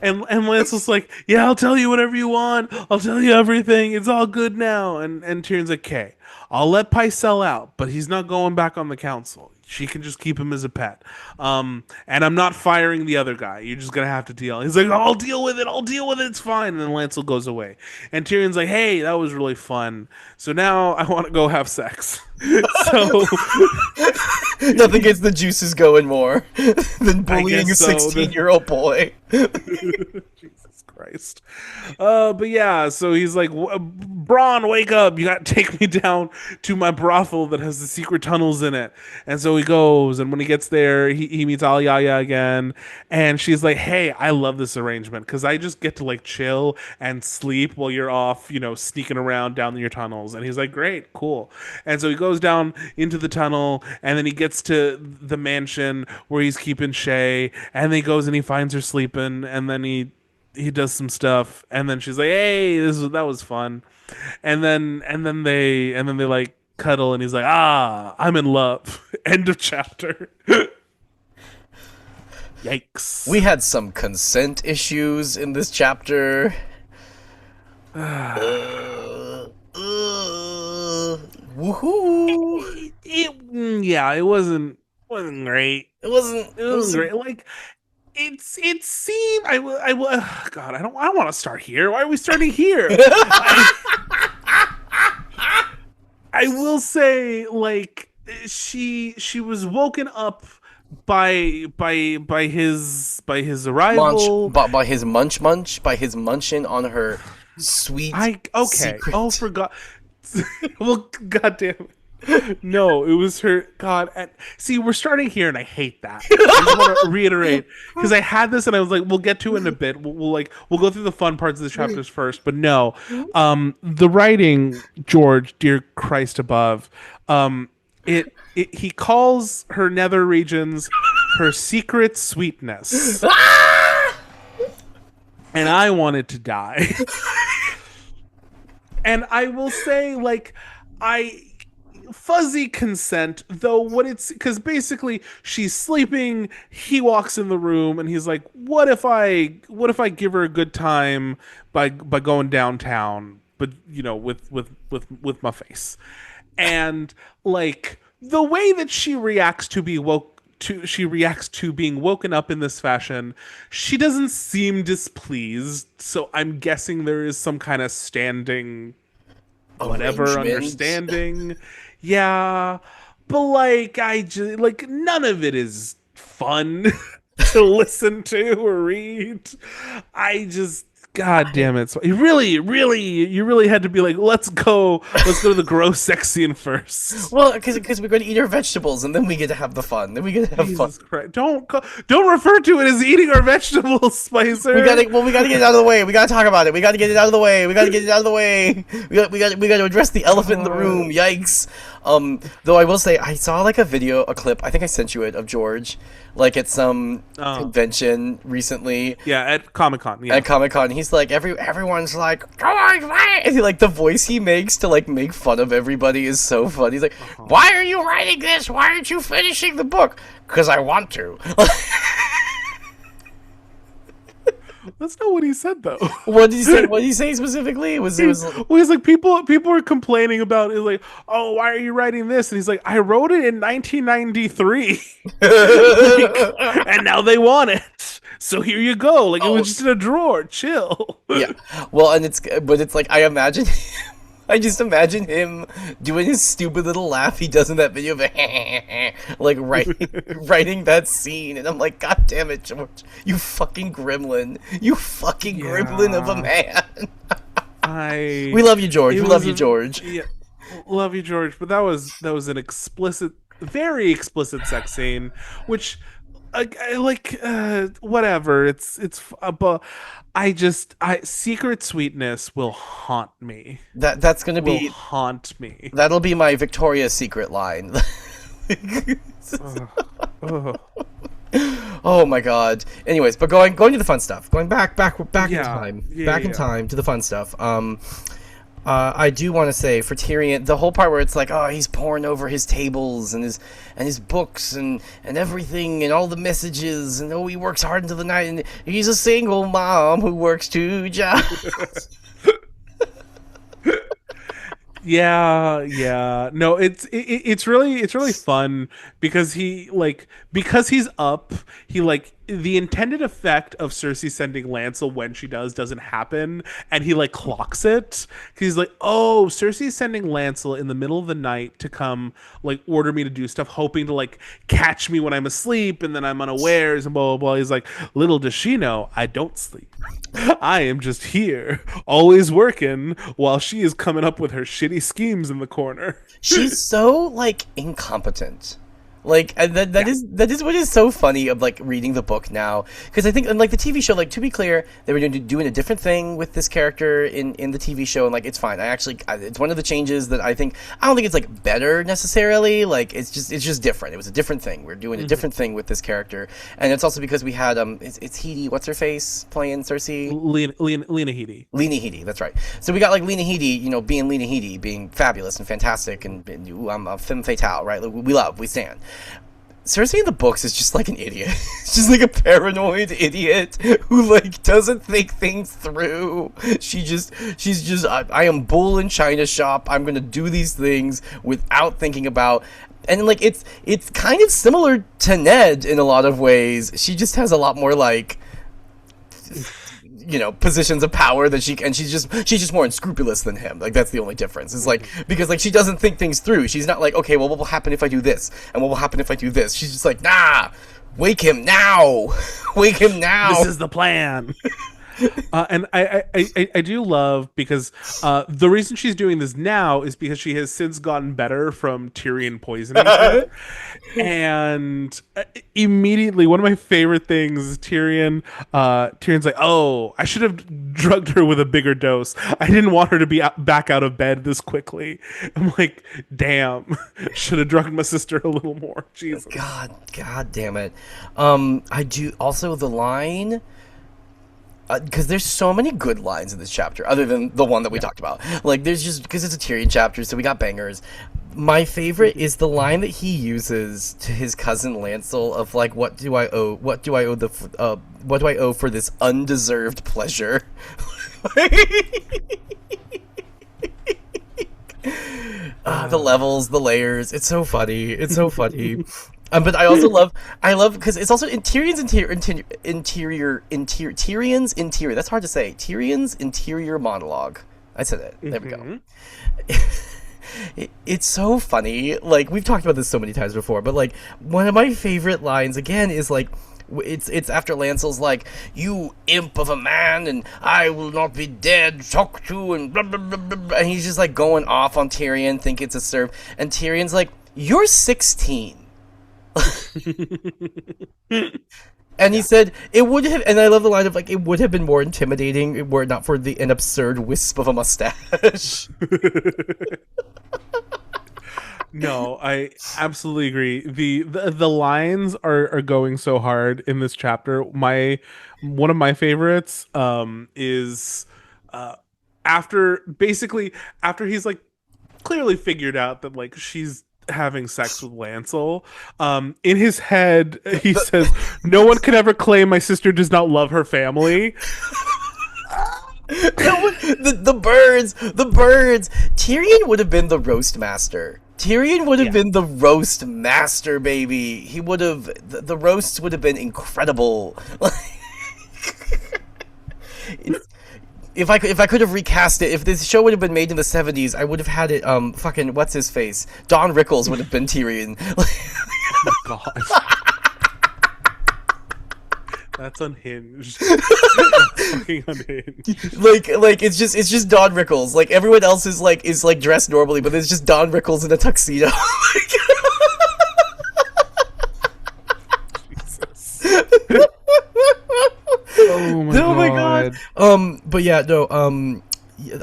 And Lancel's like, yeah, I'll tell you whatever you want. I'll tell you everything. It's all good now. And Tyrion's like, okay, I'll let Pycelle out, but he's not going back on the council. She can just keep him as a pet. And I'm not firing the other guy. You're just going to have to deal. He's like, I'll deal with it. It's fine. And then Lancel goes away. And Tyrion's like, hey, that was really fun. So now I want to go have sex. So nothing gets the juices going more than bullying a 16-year-old boy. Jesus Christ. But yeah, so he's like, Bronn, wake up. You got to take me down to my brothel that has the secret tunnels in it. And so he goes, and when he gets there, he meets Alyaya again. And she's like, hey, I love this arrangement because I just get to like chill and sleep while you're off, sneaking around down your tunnels. And he's like, great, cool. And so he goes down into the tunnel, and then he gets to the mansion where he's keeping Shay, and then he goes and he finds her sleeping, and then he does some stuff, and then she's like, hey, that was fun. And then they like cuddle, and he's like, I'm in love. End of chapter. Yikes. We had some consent issues in this chapter. Woohoo! Yeah, it wasn't great. It wasn't. It It wasn't was. great. Like it seemed God, I don't want to start here. Why are we starting here? I I will say, like, she was woken up by his arrival. By his by his munchin on her sweet I okay. Oh, secret. forgot. Well, goddamn it. No, it was her. God, see, we're starting here, and I hate that. I just want to reiterate because I had this, and I was like, "We'll get to it in a bit. We'll go through the fun parts of the chapters first." But no, the writing, George, dear Christ above, he calls her nether regions her secret sweetness, and I wanted to die. And I will say, like, I fuzzy consent, though. What it's because basically she's sleeping, he walks in the room, and he's like, what if I give her a good time by going downtown, but with my face. And like the way that she reacts to being woken up in this fashion, she doesn't seem displeased. So I'm guessing there is some kind of standing whatever Arrangement. understanding. Yeah. But like I just like none of it is fun to listen to or read. I just God damn it. So you really had to be like, let's go to the gross sex scene first. Well, because we're going to eat our vegetables, and then we get to have the fun. Then we get to have fun. Jesus Christ. Don't refer to it as eating our vegetables, Spicer. We gotta get it out of the way. We gotta talk about it. We gotta get it out of the way. We gotta get it out of the way. We gotta address the elephant in the room. Yikes. Though I will say, I saw like a clip. I think I sent you it of George, like at some convention recently. Yeah, at Comic-Con. Yeah. At Comic-Con, he's like everyone's like, and he, like the voice he makes to like make fun of everybody is so funny. He's like, why are you writing this? Why aren't you finishing the book? Because I want to. That's not what he said though. What did he say? What did he say specifically? It was Well, he's like people are complaining about it. Like, oh, why are you writing this? And he's like, I wrote it in 1993, and now they want it. So here you go. Like it was just in a drawer. Chill. Yeah. Well, and it's like I imagine. I just imagine him doing his stupid little laugh he does in that video of like writing that scene, and I'm like, God damn it, George, you fucking gremlin, you fucking gremlin of a man. We love you, George. We love you, George. Yeah, love you, George. But that was an explicit, very explicit sex scene, which I like whatever. But I secret sweetness will haunt me. That's gonna Will be haunt me. That'll be my Victoria's Secret line. Ugh. Oh my god. Anyways, but going to the fun stuff. Going back in Yeah. time. Yeah, Back in yeah. time to the fun stuff. I do want to say for Tyrion, the whole part where it's like, oh, he's poring over his tables and his books and everything and all the messages, and oh, he works hard into the night, and he's a single mom who works 2 jobs. Yeah. No, it's really fun because because he's up, he like the intended effect of Cersei sending Lancel when she doesn't happen, and he like clocks it. He's like, oh, Cersei's sending Lancel in the middle of the night to come like order me to do stuff, hoping to like catch me when I'm asleep and then I'm unawares and blah blah blah. He's like, little does she know, I don't sleep. I am just here, always working, while she is coming up with her shitty schemes in the corner. She's so like incompetent. Like, and that is what is so funny of like reading the book now, because I think, and like the TV show, like to be clear, they were doing a different thing with this character in the TV show, and like it's fine. It's one of the changes that I don't think it's like better necessarily. Like it's just different. It was a different thing. We're doing a different thing with this character, and it's also because we had it's Heidi, what's her face, playing Cersei. Lena Headey. Lena Headey, that's right. So we got like Lena Headey, being Lena Headey, being fabulous and fantastic, and ooh, I'm a femme fatale, right? Like, we stand. Cersei in the books is just like an idiot. She's just like a paranoid idiot who like doesn't think things through. She's just I am bull in China shop. I'm gonna do these things without thinking about. And like it's kind of similar to Ned in a lot of ways. She just has a lot more like positions of power that she's just more unscrupulous than him. Like that's the only difference. It's like because like she doesn't think things through. She's not like, okay, well, what will happen if I do this, and what will happen if I do this. She's just like, nah, wake him now, wake him now. This is the plan. And I do love because the reason she's doing this now is because she has since gotten better from Tyrion poisoning her. And immediately, one of my favorite things is Tyrion's like, "Oh, I should have drugged her with a bigger dose. I didn't want her to be back out of bed this quickly." I'm like, "Damn, should have drugged my sister a little more." Jesus, God damn it. I do also the line. Because there's so many good lines in this chapter, other than the one that we talked about. Like, there's just because it's a Tyrion chapter, so we got bangers. My favorite is the line that he uses to his cousin Lancel of like, "What do I owe? What do I owe what do I owe for this undeserved pleasure?" The levels, the layers. It's so funny. It's so funny. But I also love because it's also in Tyrion's Tyrion's interior. That's hard to say. Tyrion's interior monologue. I said it. There we go. It's so funny. Like we've talked about this so many times before, but like one of my favorite lines again is like. It's after Lancel's like, "You imp of a man, and I will not be dead, talk to," and blah, blah, blah, blah, and he's just like going off on Tyrion, think it's a serve, and Tyrion's like, "You're 16." And he said it would have, and I love the line of like, "It would have been more intimidating were it not for an absurd wisp of a mustache." No, I absolutely agree. The lines are going so hard in this chapter. One of my favorites is uh after he's like clearly figured out that like she's having sex with Lancel. In his head he says, "No one can ever claim my sister does not love her family." The birds. Tyrion would have been the roast master. Tyrion would have been the roast master, baby. He would have. The roasts would have been incredible. If I could have recast it, if this show would have been made in the 70s, I would have had it. Fucking what's his face? Don Rickles would have been Tyrion. Oh my god. That's unhinged. That's fucking unhinged. Like it's just Don Rickles. Like everyone else is like dressed normally, but it's just Don Rickles in a tuxedo. Jesus. Oh my god. But yeah, no.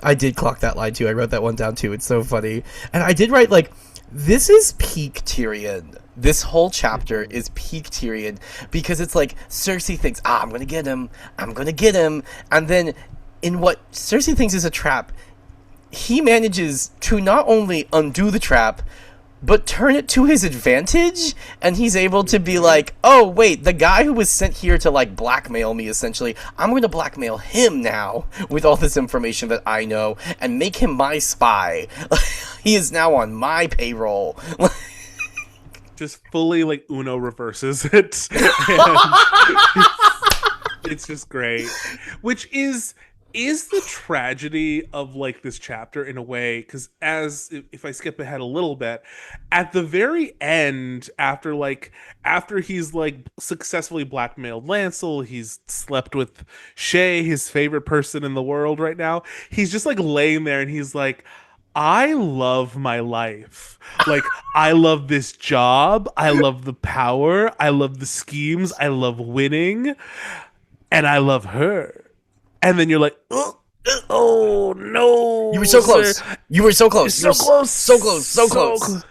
I did clock that line too. I wrote that one down too. It's so funny, and I did write like, this is peak Tyrion. This whole chapter is peak Tyrion because it's like Cersei thinks, I'm gonna get him, and then in what Cersei thinks is a trap, he manages to not only undo the trap, but turn it to his advantage, and he's able to be like, oh wait, the guy who was sent here to like blackmail me, essentially, I'm going to blackmail him now with all this information that I know and make him my spy. He is now on my payroll. Just fully like Uno reverses it. And it's just great. Which is the tragedy of like this chapter in a way, because if I skip ahead a little bit, at the very end, after he's like successfully blackmailed Lancel, he's slept with Shay, his favorite person in the world right now, he's just like laying there and he's like, I love my life. Like, I love this job. I love the power. I love the schemes. I love winning. And I love her. And then you're like, oh no. You were so close. You were so close. So close. So close. So close.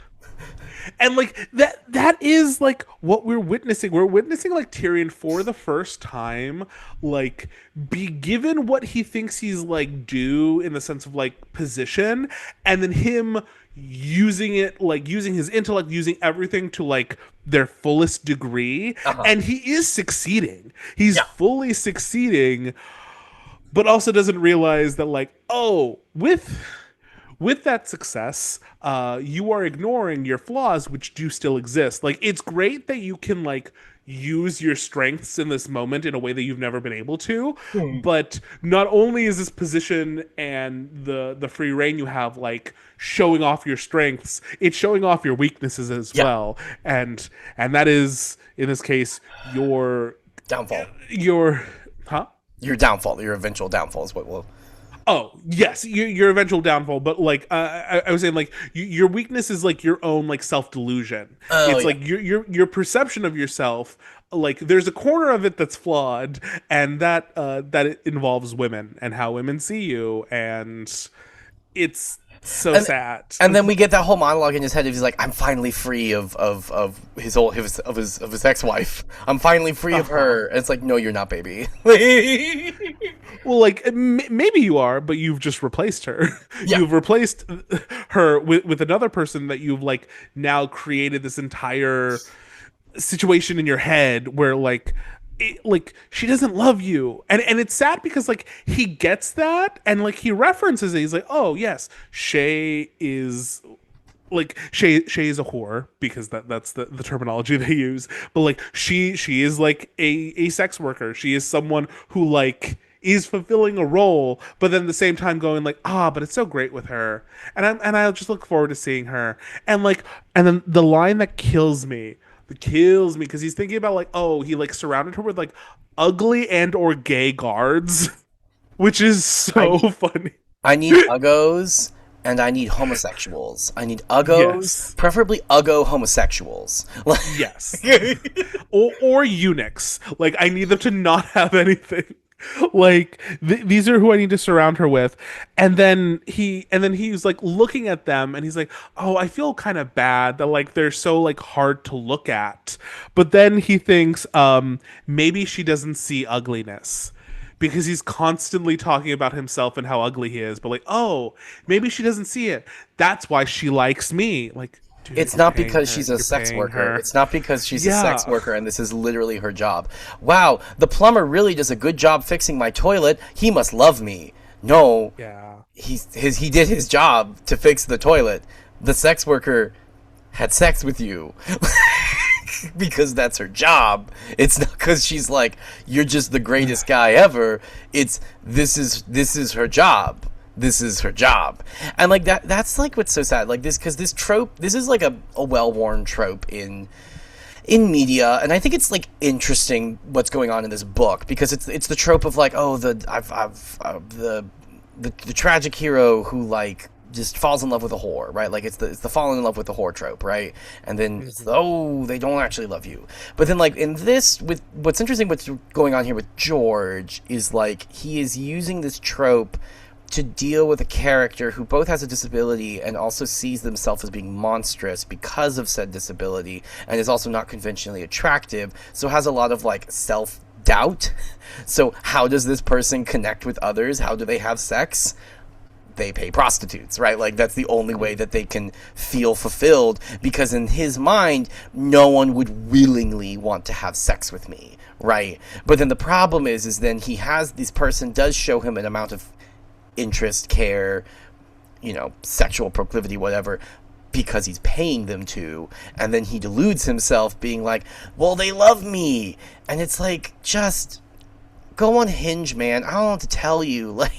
And like that is like what we're witnessing. We're witnessing like Tyrion for the first time like be given what he thinks he's like due in the sense of like position, and then him using it, like using his intellect, using everything to like their fullest degree, Uh-huh. and he is succeeding. He's Yeah. fully succeeding, but also doesn't realize that like, oh, with that success, you are ignoring your flaws, which do still exist. Like, it's great that you can like use your strengths in this moment in a way that you've never been able to. Hmm. But not only is this position and the free reign you have like showing off your strengths, it's showing off your weaknesses as Yeah. well. And that is in this case Downfall. your huh? Your downfall. Your eventual downfall is what will. Oh yes, your eventual downfall. But like I was saying, like your weakness is like your own like self delusion. Oh It's yeah. like your perception of yourself. Like there's a corner of it that's flawed, and that it involves women and how women see you, and it's so And sad. and then we get that whole monologue in his head. He's like, "I'm finally free of his ex wife. I'm finally free of Uh-huh. her." And it's like, "No, you're not, baby." Well, like maybe you are, but you've just replaced her. Yeah. You've replaced her with another person that you've like now created this entire situation in your head where like like she doesn't love you, and it's sad because like he gets that, and like he references it. He's like, oh yes, Shay is like Shay is a whore because that's the terminology they use. But like she is like a sex worker. She is someone who like is fulfilling a role, but then at the same time going like, but it's so great with her, and I'll just look forward to seeing her. And like, and then the line that kills me because he's thinking about like, oh, he like surrounded her with like ugly and or gay guards, which is I so need funny. I need uggos and I need homosexuals. I need uggos, Yes. preferably uggo homosexuals. Yes. Or eunuchs. Like I need them to not have anything. Like these are who I need to surround her with. And then he's like looking at them and he's like, "Oh, I feel kind of bad that like they're so like hard to look at." But then he thinks maybe she doesn't see ugliness. Because he's constantly talking about himself and how ugly he is, but like, oh, maybe she doesn't see it. That's why she likes me. Like, dude, It's you're not paying because her. she's a You're sex paying worker. her. It's not because she's a sex Yeah. worker and this is literally her job. Wow, the plumber really does a good job fixing my toilet. He must love me. No, Yeah. he did his job to fix the toilet. The sex worker had sex with you. Because that's her job. It's not because she's like, you're just the greatest guy ever. It's this is her job. This is her job. And like that's like what's so sad. Like this trope, this is like a well-worn trope in media, and I think it's like interesting what's going on in this book because it's the trope of like, oh, the tragic hero who like just falls in love with a whore, right? Like it's the falling in love with the whore trope, right? And then it's, oh, they don't actually love you. But then like in this, with what's interesting, what's going on here with George is like he is using this trope to deal with a character who both has a disability and also sees themselves as being monstrous because of said disability, and is also not conventionally attractive, so has a lot of like self doubt. So how does this person connect with others? How do they have sex? They pay prostitutes, right? Like that's the only way that they can feel fulfilled, because in his mind, no one would willingly want to have sex with me, right? But then the problem is then he has, this person does show him an amount of interest, care, sexual proclivity, whatever, because he's paying them to, and then he deludes himself being like, well, they love me. And it's like, just go on Hinge, man. I don't know what to tell you. Like,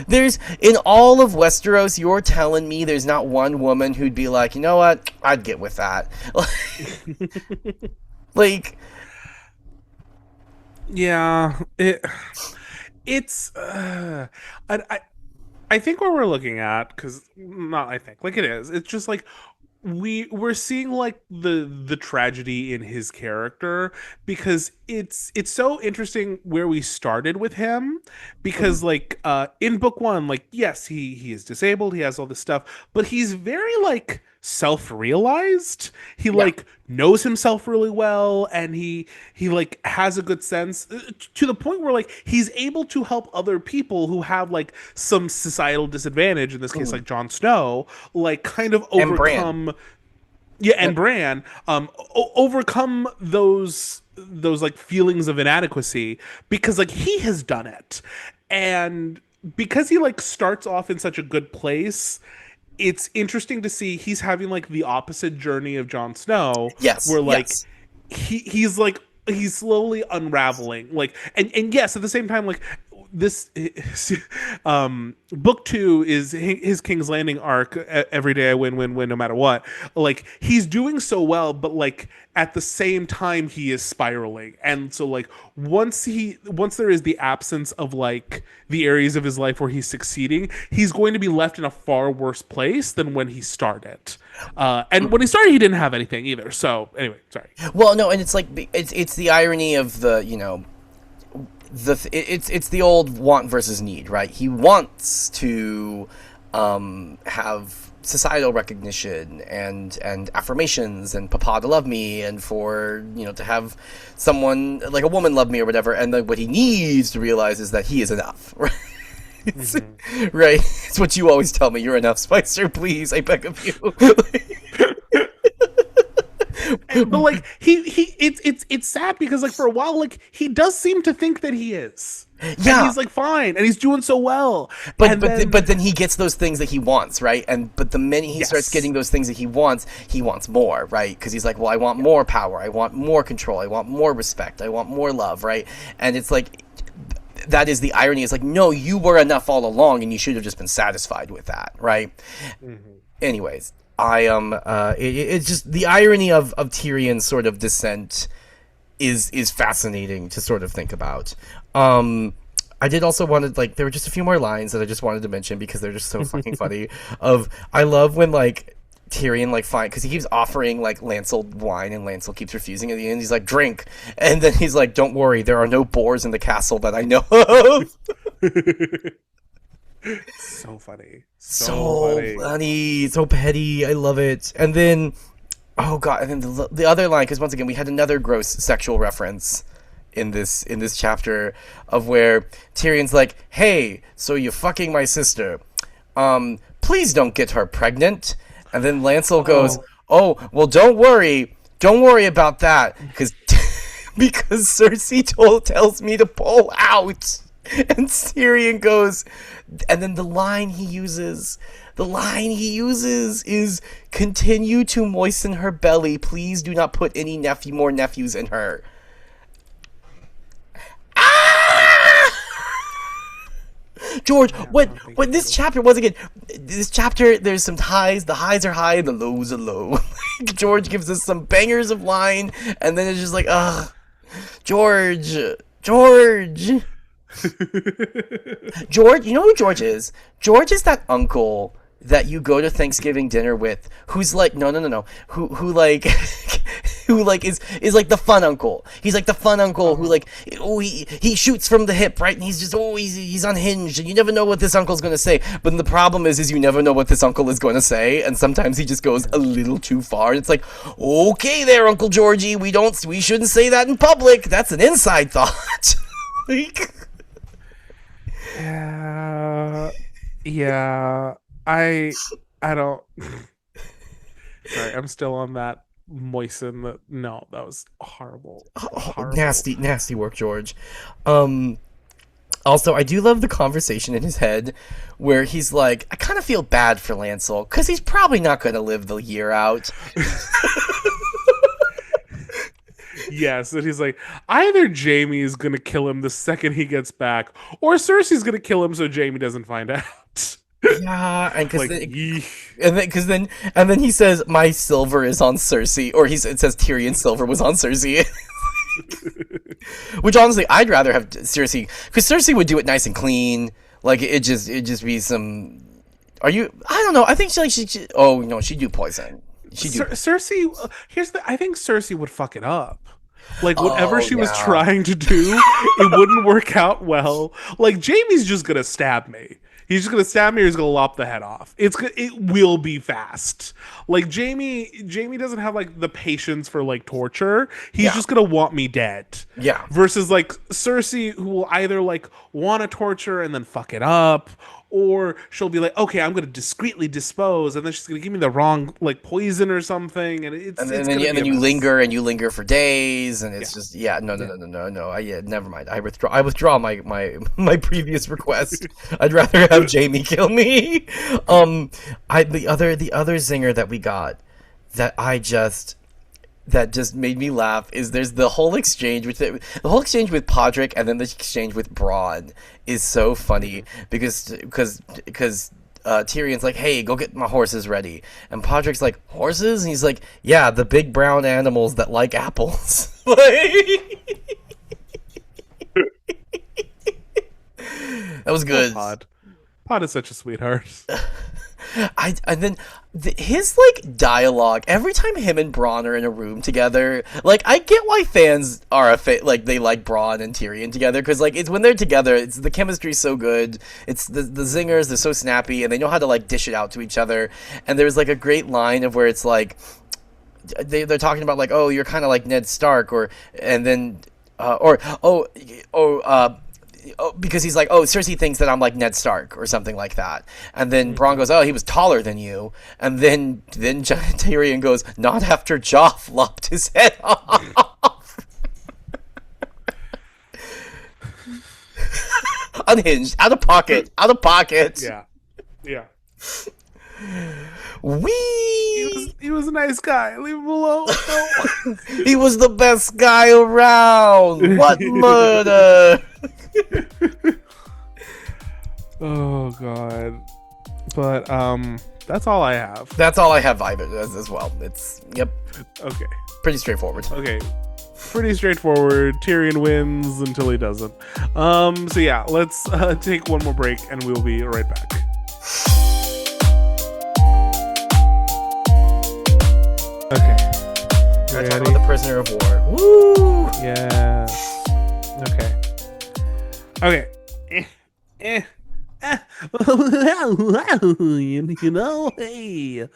there's, in all of Westeros, you're telling me there's not one woman who'd be like, you know what, I'd get with that. Like, Yeah. It's I think what we're looking at, because not I think, like it is, it's just like we're seeing like the tragedy in his character, because it's so interesting where we started with him, because like in book one, like yes, he is disabled, he has all this stuff, but he's very like self-realized. He Yeah. like knows himself really well, and he like has a good sense, to the point where like he's able to help other people who have like some societal disadvantage, in this case Mhm. like Jon Snow, like kind of And Bran. overcome. Yeah, and Yep. Bran, overcome those like feelings of inadequacy, because like he has done it, and because he like starts off in such a good place, it's interesting to see he's having like the opposite journey of Jon Snow, Yes. where like Yes. he's like he's slowly unraveling, like, and yes, at the same time, like this book 2 is his King's Landing arc. Every day I win no matter what. Like he's doing so well, but like at the same time he is spiraling, and so like once there is the absence of like the areas of his life where he's succeeding, he's going to be left in a far worse place than when he started. And when he started, he didn't have anything either. So anyway, sorry. Well, no, and it's like it's the irony of the it's the old want versus need, right? He wants to have societal recognition and affirmations and papa to love me, and for to have someone like a woman love me or whatever, and then what he needs to realize is that he is enough, right? Right, it's what you always tell me, you're enough, Spicer, please, I beg of you. But like it's sad, because like for a while like he does seem to think that he is. Yeah. And he's like fine, and he's doing so well. But then he gets those things that he wants, right? But the minute he starts Yes. getting those things that he wants more, right? Because he's like, well, I want more power, I want more control, I want more respect, I want more love, right? And it's like, that is the irony. It's like, no, you were enough all along, and you should have just been satisfied with that, right? Anyways, it's just the irony of Tyrion's sort of descent is fascinating to sort of think about. I did also wanted, like, there were just a few more lines that I just wanted to mention because they're just so fucking funny. I love when like Tyrion like because he keeps offering like Lancel wine, and Lancel keeps refusing. At the end, he's like, drink, and then he's like, don't worry, there are no boars in the castle that I know of. So funny. So funny, so petty. I love it. And then, oh god, and then the other line, because once again we had another gross sexual reference in this chapter, of where Tyrion's like, hey, so you're fucking my sister, please don't get her pregnant. And then Lancel goes, oh well, don't worry about that, because Cersei tells me to pull out. And Tyrion goes, and then the line he uses is, continue to moisten her belly, please do not put any more nephews in her. Ah! George, what this chapter, once again, this chapter, there's some highs, the highs are high, the lows are low. George gives us some bangers of line, and then it's just like, George. George, you know who George is? George is that uncle that you go to Thanksgiving dinner with, who's like, no, who like, who like is like the fun uncle. He's like the fun uncle who like, he shoots from the hip, right? And he's just, he's unhinged, and you never know what this uncle's gonna say. But the problem is you never know what this uncle is going to say, and sometimes he just goes a little too far. And it's like, okay, there, Uncle Georgie, we shouldn't say that in public. That's an inside thought. Like. Yeah, I don't. Sorry, I'm still on that moisten. No, that was horrible. Horrible. Nasty work, George. Also, I do love the conversation in his head where he's like, I kind of feel bad for Lancel because he's probably not going to live the year out. Yes, and he's like, either Jaime is gonna kill him the second he gets back, or Cersei's gonna kill him so Jaime doesn't find out. Yeah, and Like, and then he says, my silver is on Cersei, or it says Tyrion's silver was on Cersei. Which honestly, I'd rather have Cersei, because Cersei would do it nice and clean. Like it'd just be some. I don't know. I think she. Oh no, she'd do poison. Cersei. I think Cersei would fuck it up. Like whatever she was trying to do, it wouldn't work out well. Like Jaime's just gonna stab me. He's just gonna stab me or he's gonna lop the head off. It will be fast. Like Jamie doesn't have like the patience for like torture. He's just gonna want me dead. Yeah. Versus like Cersei, who will either like want to torture and then fuck it up, or she'll be like, okay, I'm gonna discreetly dispose, and then she's gonna give me the wrong like poison or something, and then you linger for days, and it's just no. Never mind. I withdraw my previous request. I'd rather have Jamie kill me. The other zinger that we got that just made me laugh is there's the whole exchange with Podrick, and then the exchange with Bronn is so funny because Tyrion's like, hey, go get my horses ready, and Podrick's like, horses? And he's like, yeah, the big brown animals that like apples. That was good. Pod is such a sweetheart. His like dialogue every time him and Bronn are in a room together, like I get why fans are like they like Bronn and Tyrion together, because like it's when they're together, it's the chemistry's so good, it's the zingers, they're so snappy, and they know how to like dish it out to each other. And there's like a great line of where it's like they're talking about like, oh, you're kind of like Ned Stark, because he's like, oh, Cersei thinks that I'm like Ned Stark or something like that. And then Bronn goes, oh, he was taller than you. And then Tyrion goes, not after Joff lopped his head off. Unhinged, out of pocket. Yeah. Wee! He was a nice guy. Leave him alone. No. He was the best guy around. What murder? Oh god. But that's all I have. That's all I have as well. It's Okay. Pretty straightforward. Okay. Pretty straightforward. Tyrion wins until he doesn't. So yeah, let's take one more break and we'll be right back. Okay. We're talking about the prisoner of war. Woo! Yes. Okay. You know, hey.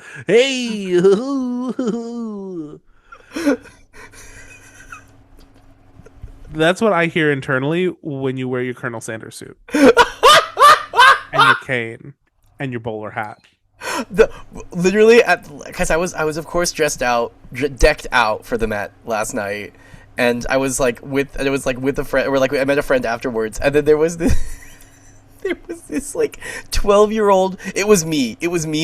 That's what I hear internally when you wear your Colonel Sanders suit and your cane and your bowler hat. Literally, because I was of course decked out for the Met last night, and I was with a friend, or like I met a friend afterwards, and then there was this like 12-year-old. It was me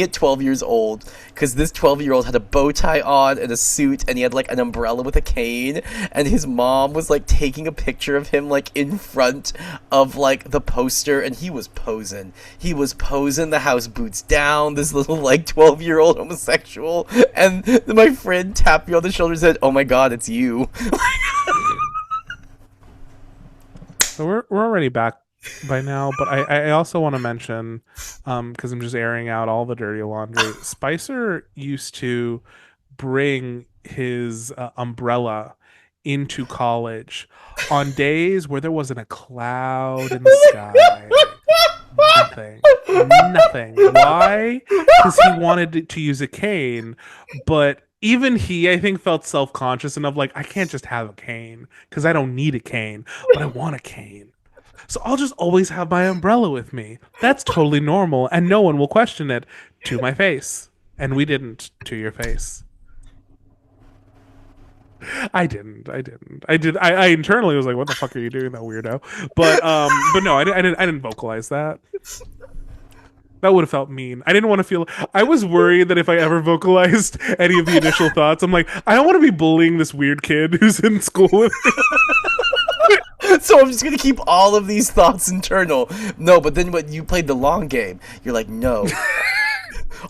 at 12 years old, because this 12-year-old had a bow tie on and a suit, and he had like an umbrella with a cane, and his mom was like taking a picture of him like in front of like the poster, and he was posing the house boots down, this little like 12-year-old homosexual, and my friend tapped me on the shoulder and said, oh my god, it's you. So we're already back by now, but I also want to mention, because I'm just airing out all the dirty laundry, Spicer used to bring his umbrella into college on days where there wasn't a cloud in the sky. Nothing. Why? Because he wanted to use a cane, but even he, I think, felt self-conscious enough, like, I can't just have a cane, because I don't need a cane, but I want a cane. So I'll just always have my umbrella with me. That's totally normal, and no one will question it to my face. And we didn't to your face. I didn't. I internally was like, what the fuck are you doing, that weirdo? But no, I didn't vocalize that. That would have felt mean. I didn't want to feel... I was worried that if I ever vocalized any of the initial thoughts, I'm like, I don't want to be bullying this weird kid who's in school with me. So I'm just going to keep all of these thoughts internal. No, but then when you played the long game, you're like, no.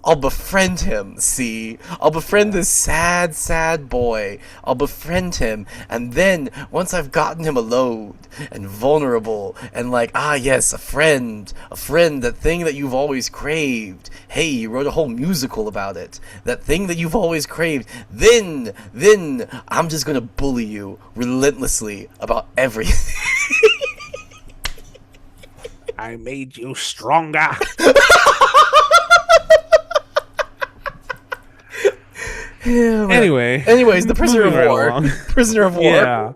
I'll befriend him, see? I'll befriend this sad, sad boy. I'll befriend him, and then, once I've gotten him alone, and vulnerable, and like, ah yes, a friend, that thing that you've always craved. Hey, you wrote a whole musical about it. That thing that you've always craved. Then, I'm just gonna bully you relentlessly about everything. I made you stronger. Anyway, Anyways, the prisoner of moving right war. along. Prisoner of war. Yeah.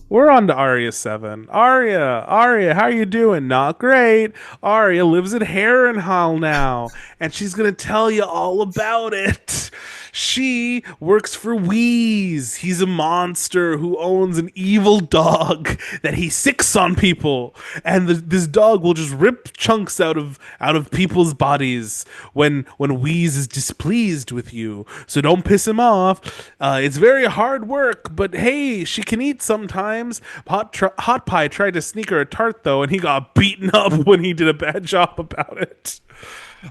We're on to Arya VII. Arya, how you doing? Not great. Arya lives in Harrenhal now, and she's gonna tell you all about it. She works for Wheeze. He's a monster who owns an evil dog that he sicks on people, and this dog will just rip chunks out of people's bodies when Wheeze is displeased with you. So don't piss him off. It's very hard work, but hey, she can eat sometimes. Hot Pie tried to sneak her a tart though, and he got beaten up when he did a bad job about it.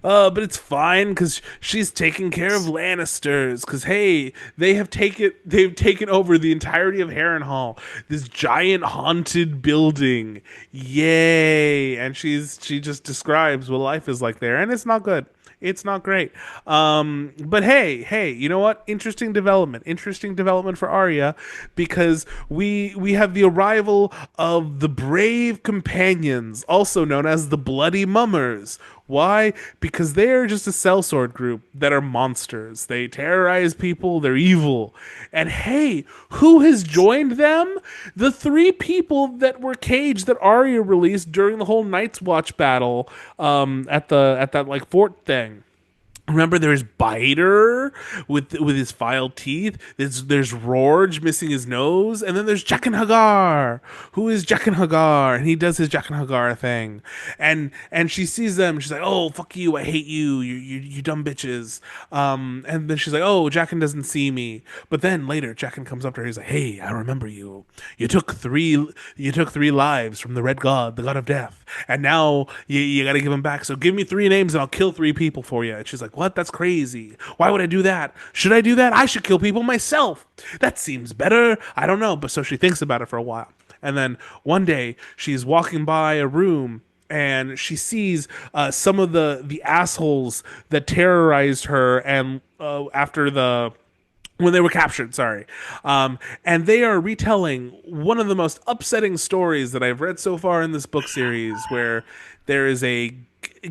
But it's fine because she's taking care of Lannisters. Because hey, they've taken over the entirety of Harrenhal, this giant haunted building. Yay! And she just describes what life is like there, and it's not good. It's not great. But hey, you know what? Interesting development. Interesting development for Arya, because we have the arrival of the Brave Companions, also known as the Bloody Mummers. Why? Because they're just a sellsword group that are monsters. They terrorize people. They're evil. And hey, who has joined them? The three people that were caged that Arya released during the whole Night's Watch battle at that like fort thing. Remember, there's Biter with his filed teeth. There's Rorge missing his nose, and then there's Jaqen Hagar, who is Jaqen Hagar, and he does his Jaqen Hagar thing. And she sees them. She's like, "Oh, fuck you! I hate you! You dumb bitches!" And then she's like, "Oh, Jaqen doesn't see me." But then later, Jaqen comes up to her. He's like, "Hey, I remember you. You took three lives from the Red God, the God of Death, and now you got to give them back. So give me three names, and I'll kill three people for you." And she's like, "What? That's crazy. Why would I do that? Should I do that? I should kill people myself. That seems better. I don't know." But so she thinks about it for a while. And then one day she's walking by a room and she sees some of the assholes that terrorized her and after the when they were captured, sorry. And they are retelling one of the most upsetting stories that I've read so far in this book series, where there is a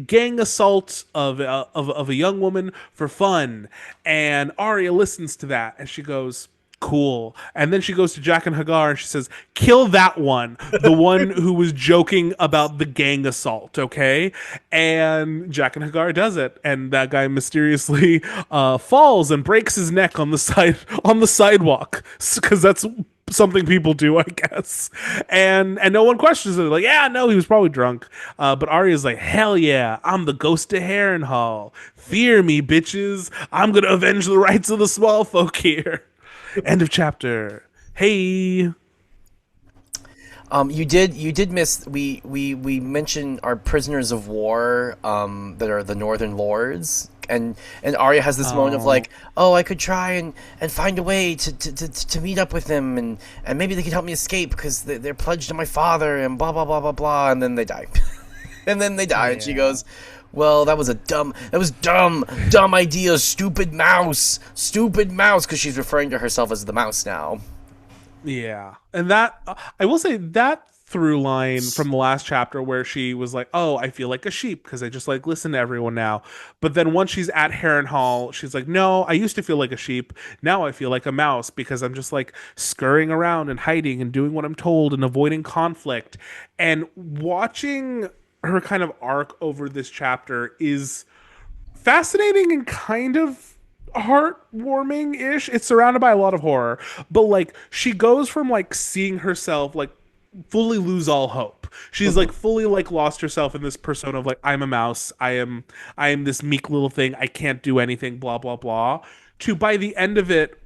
gang assault of a young woman for fun, and Arya listens to that and she goes, "Cool." And then she goes to Jaqen Hagar and she says, "Kill that one, the one who was joking about the gang assault, okay?" And Jaqen Hagar does it, and that guy mysteriously falls and breaks his neck on the sidewalk, because that's something people do, I guess. And no one questions it. Like, yeah, no, he was probably drunk. But Arya's like, "Hell yeah, I'm the ghost of Harrenhal. Fear me, bitches. I'm gonna avenge the rights of the small folk here." End of chapter. Hey. You did miss, we mentioned our prisoners of war that are the Northern Lords, and Arya has this moment of like, "Oh, I could try and find a way to meet up with them, and maybe they could help me escape because they're pledged to my father and blah blah blah blah blah," and then they die. And then they die, and she goes, "Well, that was dumb idea, stupid mouse," because she's referring to herself as the mouse now. Yeah. And that, I will say that through line from the last chapter where she was like, "Oh, I feel like a sheep because I just like listen to everyone now." But then once she's at Harrenhal, she's like, "No, I used to feel like a sheep. Now I feel like a mouse because I'm just like scurrying around and hiding and doing what I'm told and avoiding conflict." And watching her kind of arc over this chapter is fascinating and kind of heartwarming-ish. It's surrounded by a lot of horror, but like she goes from like seeing herself like fully lose all hope. She's like fully like lost herself in this persona of like, "I'm a mouse. I am this meek little thing. I can't do anything, blah blah blah," to by the end of it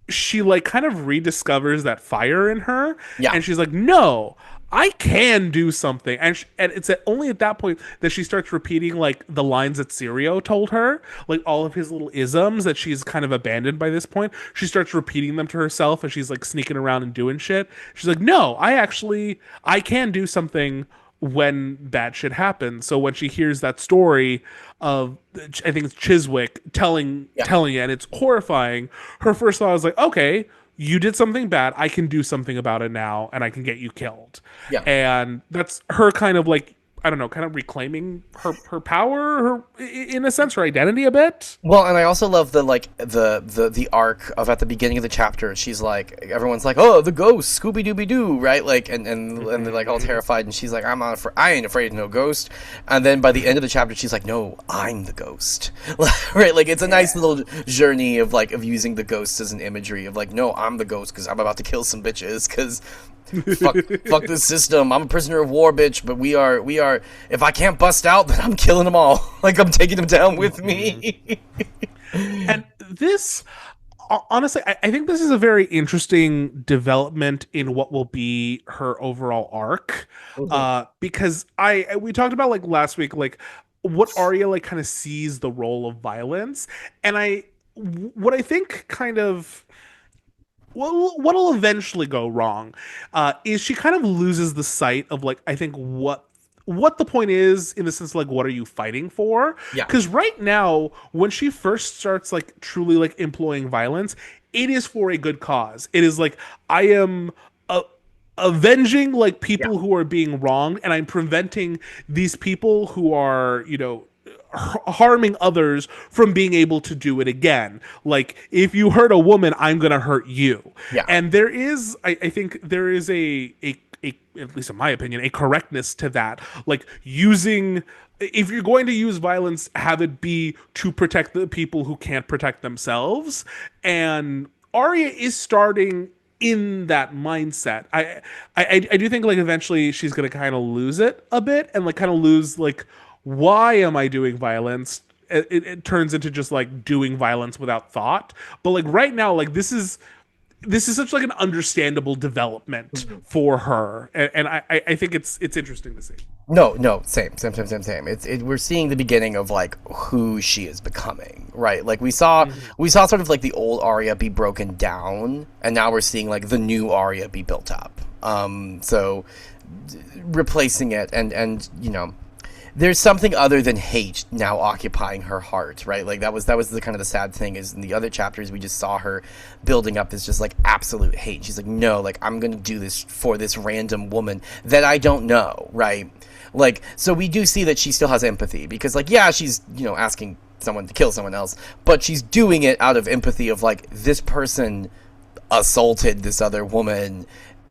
she like kind of rediscovers that fire in her. Yeah. And she's like, "No, I can do something." And it's only at that point that she starts repeating like the lines that Sirio told her, like all of his little isms that she's kind of abandoned by this point. She starts repeating them to herself as she's like sneaking around and doing shit. She's like, "No, I can do something when bad shit happens." So when she hears that story of, I think it's Chiswick telling it, and it's horrifying, her first thought was like, "Okay, you did something bad. I can do something about it now, and I can get you killed." Yeah. And that's her kind of like, I don't know, kind of reclaiming her power, in a sense, her identity a bit. Well, and I also love the the arc of at the beginning of the chapter. She's like, everyone's like, "Oh, the ghost, Scooby Dooby Doo," right? Like, and they're like all terrified, and she's like, I ain't afraid of no ghost." And then by the end of the chapter, she's like, "No, I'm the ghost," right? Like, it's a nice little journey of like of using the ghost as an imagery of like, "No, I'm the ghost because I'm about to kill some bitches because." fuck this system. I'm a prisoner of war, bitch. But we are. If I can't bust out, then I'm killing them all. Like, I'm taking them down with me. And this, honestly, I think this is a very interesting development in what will be her overall arc. Because we talked about like last week, like what Arya like kind of sees the role of violence, and what I think kind of what'll eventually go wrong is she kind of loses the sight of like I think what the point is in the sense of like what are you fighting for? Yeah. Because right now when she first starts like truly like employing violence, it is for a good cause. It is like I am avenging like people who are being wronged, and I'm preventing these people who are, you know, harming others from being able to do it again. Like, if you hurt a woman, I'm gonna hurt you. Yeah. And there is, I think there is a at least in my opinion, a correctness to that. Like, using, if you're going to use violence, have it be to protect the people who can't protect themselves. And Arya is starting in that mindset. I do think like eventually she's gonna kind of lose it a bit, and like kind of lose like, why am I doing violence? It turns into just like doing violence without thought. But like right now, like this is such like an understandable development for her, and I think it's interesting to see. No, same. We're seeing the beginning of like who she is becoming, right? Like we saw sort of like the old Arya be broken down, and now we're seeing like the new Arya be built up. So replacing it, and you know, there's something other than hate now occupying her heart, right? Like that was the kind of the sad thing is in the other chapters we just saw her building up this just like absolute hate. She's like, no, like I'm gonna do this for this random woman that I don't know, right? Like, so we do see that she still has empathy because like, yeah, she's, you know, asking someone to kill someone else, but she's doing it out of empathy of like, this person assaulted this other woman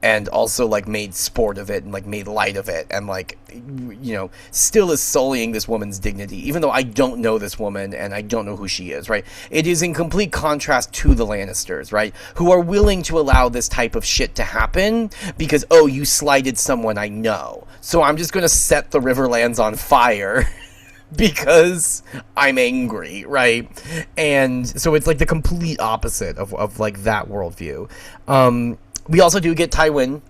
and also like made sport of it and like made light of it and like, you know, still is sullying this woman's dignity, even though I don't know this woman and I don't know who she is, right? It is in complete contrast to the Lannisters, right? Who are willing to allow this type of shit to happen because, oh, you slighted someone I know, so I'm just gonna set the Riverlands on fire because I'm angry, right? And so it's like the complete opposite of like that worldview. We also do get Tywin.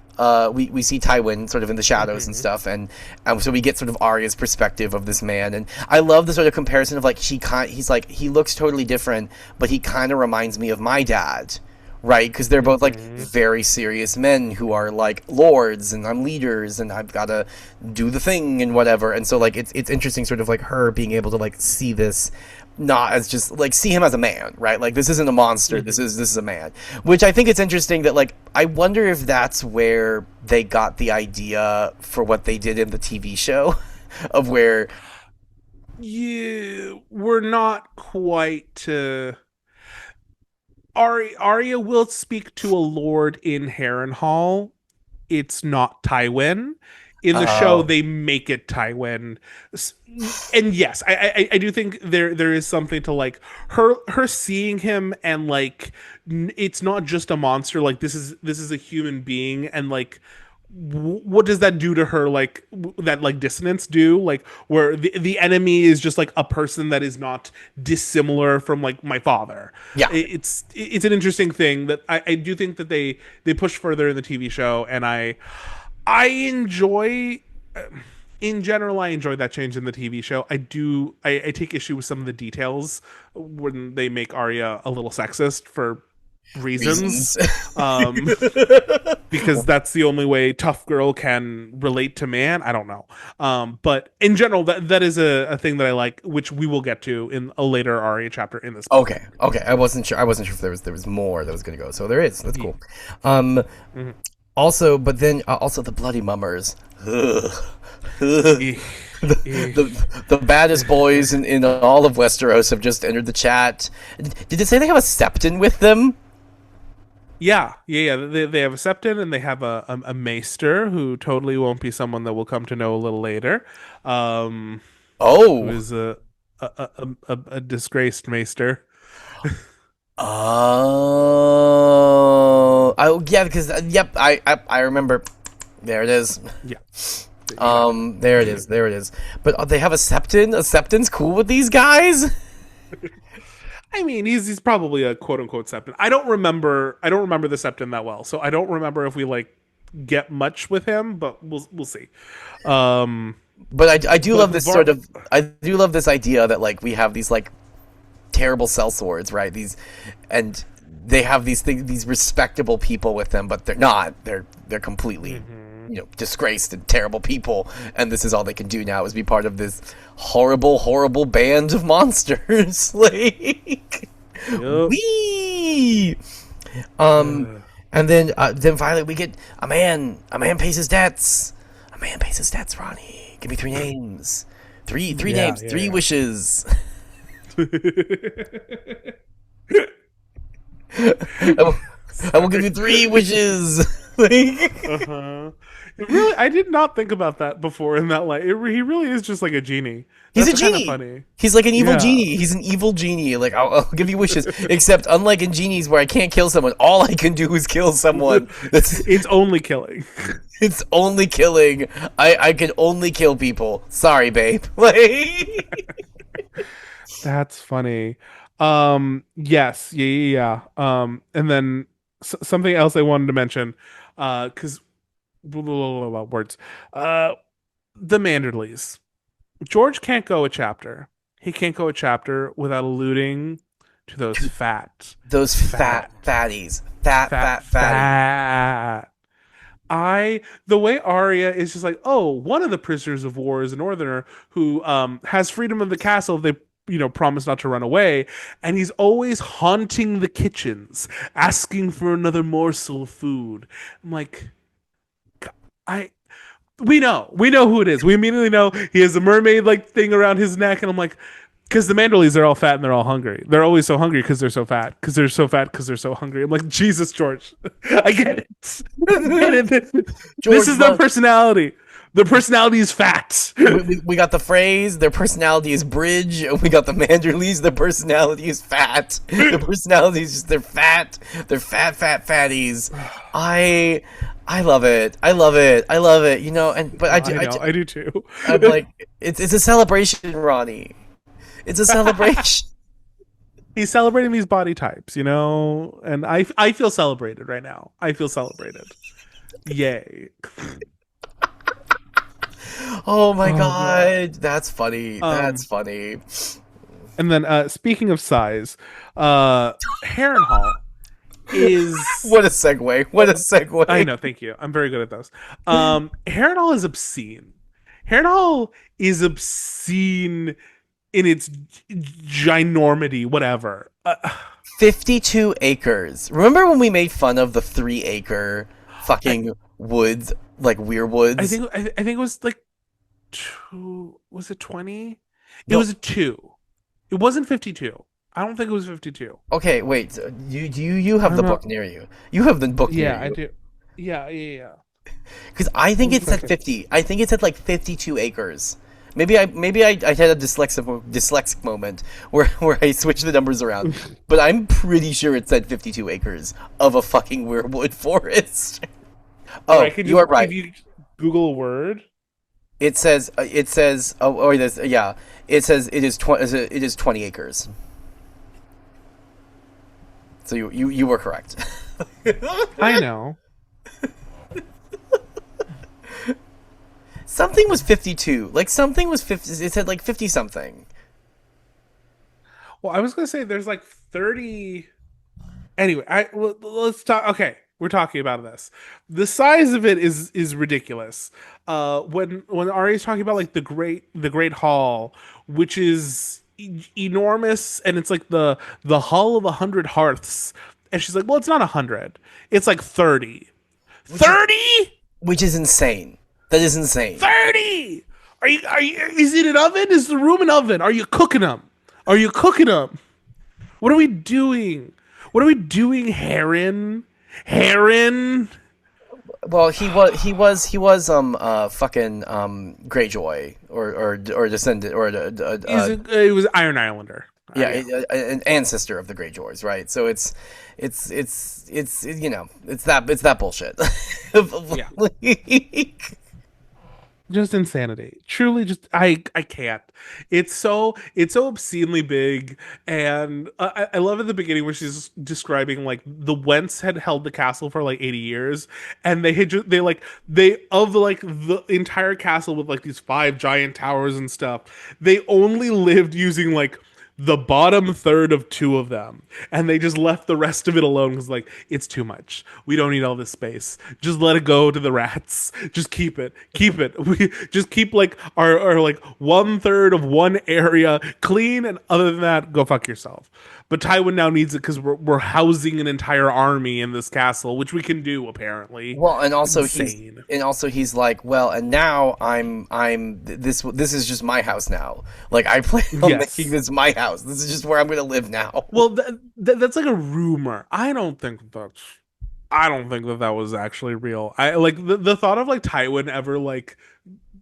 We see Tywin sort of in the shadows and stuff, and so we get sort of Arya's perspective of this man, and I love the sort of comparison of like he's like, he looks totally different, but he kind of reminds me of my dad, right? Because they're both like very serious men who are like lords, and I'm leaders, and I've got to do the thing and whatever, and so like it's interesting sort of like her being able to like see this not as just like see him as a man, right? Like this isn't a monster, this is a man, which I think it's interesting that like I wonder if that's where they got the idea for what they did in the TV show of where we're not quite Arya will speak to a lord in Harrenhal. It's not Tywin. In the show, they make it Tywin, and yes, I do think there is something to like her seeing him, and like it's not just a monster. Like this is a human being, and like what does that do to her? Like that like dissonance do like where the enemy is just like a person that is not dissimilar from like my father. Yeah, it's an interesting thing that I do think that they push further in the TV show, and I enjoy, in general, I enjoy that change in the TV show. I take issue with some of the details when they make Arya a little sexist for reasons. Because that's the only way tough girl can relate to man. I don't know. But in general, that is a thing that I like, which we will get to in a later Arya chapter in this book. Okay. I wasn't sure if there was more that was going to go. So there is. That's cool. Also, but then also the bloody mummers. Ugh. Ugh. Eek, eek. The baddest boys in all of Westeros have just entered the chat. Did it say they have a septon with them? Yeah. They have a septon and they have a maester who totally won't be someone that we'll come to know a little later. Who Oh. is a disgraced maester. Oh. Oh, yeah, because yep, I remember. There it is. Yeah. There it is. There it is. But they have a septon. A septon's cool with these guys. I mean, he's probably a quote unquote septon. I don't remember the septon that well, so I don't remember if we like get much with him, but we'll see. Um, But I do but love this Var- I do love this idea that like we have these like terrible sellswords, right? These, and they have these things, these respectable people with them, but they're not. They're completely, disgraced and terrible people, and this is all they can do now is be part of this horrible, horrible band of monsters. Like, Yup. wee. And then finally we get a man. A man pays his debts. A man pays his debts. Ronnie, give me three names. Three Yeah, names. yeah, Three yeah. wishes. I will give you three wishes. Like, Uh-huh. Really, I did not think about that before in that light. He really is just like a genie. he's a That's kind of genie. funny. He's like an evil Yeah. genie. He's an evil genie. Like I'll give you wishes. Except unlike in genies where I can't kill someone, all I can do is kill someone. It's only killing. It's only killing. I can only kill people. Sorry, babe. Like, That's funny. Yes, yeah. And then something else I wanted to mention, because words. The Manderleys. George can't go a chapter. He can't go a chapter without alluding to those those fat fatties. Fat fatties. fat. The way Arya is just like, oh, one of the prisoners of war is a northerner who has freedom of the castle. They promise not to run away, and he's always haunting the kitchens, asking for another morsel of food. I'm like, I we know who it is. We immediately know he has a mermaid like thing around his neck, and I'm like, because the Manderleys are all fat and they're all hungry. They're always so hungry because they're so fat. Because they're so fat because they're so hungry. I'm like, Jesus, George, I get it. I get it. George This is their loves- personality. Their personality is fat. we got the phrase, their personality is bridge. We got the Manderleys, their personality is fat. Their personality is just they're fat. They're fat fatties. I love it. I love it. I love it. But I do too. I'm like, it's a celebration, Ronnie. It's a celebration. He's celebrating these body types, and I feel celebrated right now. I feel celebrated. Yay. Oh my Oh, god, that's funny. That's funny. And then speaking of size, Harrenhal is What a segue. What a segue. I know, thank you. I'm very good at those. Harrenhal is obscene. Harrenhal is obscene in its ginormity, whatever. 52 acres. Remember when we made fun of the 3-acre fucking woods, like weirwoods? I think it was like 2. Was it 20? It No. was a 2. It wasn't 52. I don't think it was 52. Okay, wait. You have I the don't know. book near you. You have the book Yeah, near I you. do. Yeah. Because I think it said 50. I think it said like 52 acres. Maybe I had a dyslexic moment where I switched the numbers around. But I'm pretty sure it said 52 acres of a fucking weirwood forest. Oh, Alright, you are right. If you Google a word, It says it says it is 20 acres. So you were correct. I know. Something was 52. Like something was 50. It said like 50 something. Well, I was gonna say there's like 30. Anyway, let's talk. Okay, we're talking about this. The size of it is ridiculous. When Arya's talking about like the great hall, which is enormous, and it's like the hall of 100 hearths, and she's like, well, it's not 100, it's like 30. 30? Which is insane. That is insane. 30? Are you? Is it an oven? Is the room an oven? Are you cooking them? Are you cooking them? What are we doing? What are we doing, Heron? Heron? Well, he was fucking Greyjoy or descendant or It was Iron Islander. yeah, an ancestor of the Greyjoys, right? So it's you know, it's that bullshit. Yeah. Just insanity. Truly, just I can't. It's so obscenely big, and I love at the beginning where she's describing like the Wents had held the castle for like 80 years, and they had they of like the entire castle with like these 5 giant towers and stuff. They only lived using like the bottom third of 2 of them, and they just left the rest of it alone because like it's too much. We don't need all this space. Just let it go to the rats. Just keep it. We just keep like our like 1/3 of one area clean, and other than that, go fuck yourself. But Tywin now needs it because we're housing an entire army in this castle, which we can do apparently. Well, and also Insane. he's like, well, and now this is just my house now. Like I plan on making this my house. This is just where I'm going to live now. Well, that's like a rumor. I don't think that was actually real. I like the thought of like Tywin ever like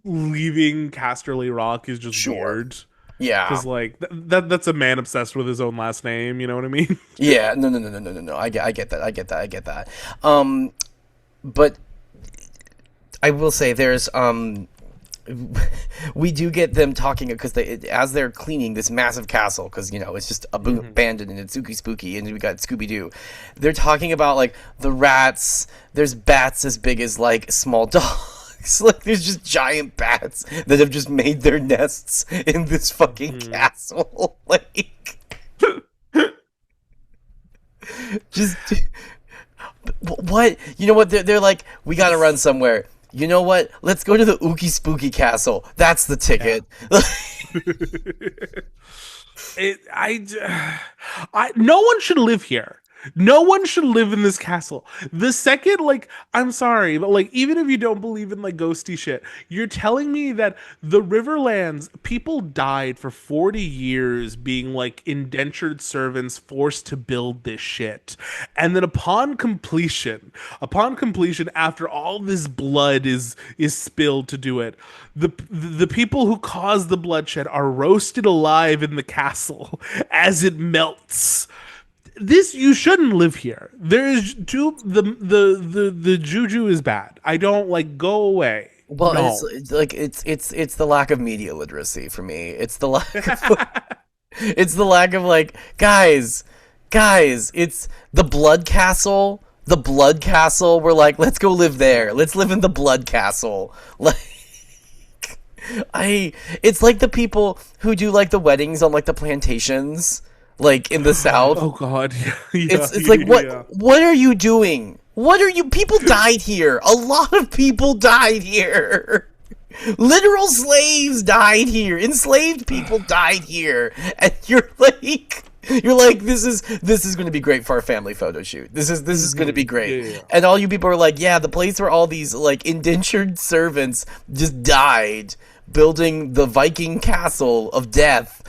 leaving Casterly Rock is just weird. Yeah, because like that's a man obsessed with his own last name. You know what I mean? Yeah, no. I get that. But I will say there's we do get them talking because as they're cleaning this massive castle, because you know it's just abandoned and it's spooky, and we got Scooby Doo. They're talking about like the rats. There's bats as big as like small dogs. Like there's just giant bats that have just made their nests in this fucking castle. Like, just what? You know what? They're like, we gotta run somewhere. You know what? Let's go to the Ookie Spooky Castle. That's the ticket. No one should live here. No one should live in this castle. The second, like, I'm sorry, but like, even if you don't believe in like ghosty shit, you're telling me that the Riverlands, people died for 40 years being like indentured servants forced to build this shit. And then upon completion, after all this blood is spilled to do it, the people who caused the bloodshed are roasted alive in the castle as it melts. You shouldn't live here. There's the juju is bad. I don't like, go away. Well, no. it's the lack of media literacy for me. It's the lack of it's the lack of like guys, it's the Blood Castle. The Blood Castle. We're like, let's go live there. Let's live in the Blood Castle. Like it's like the people who do like the weddings on like the plantations. Like in the South. Oh God! Yeah, it's like what are you doing? People died here. A lot of people died here. Literal slaves died here. Enslaved people died here. And you're like this is going to be great for our family photo shoot. This is going to be great. Yeah. And all you people are like, yeah, the place where all these like indentured servants just died building the Viking castle of death.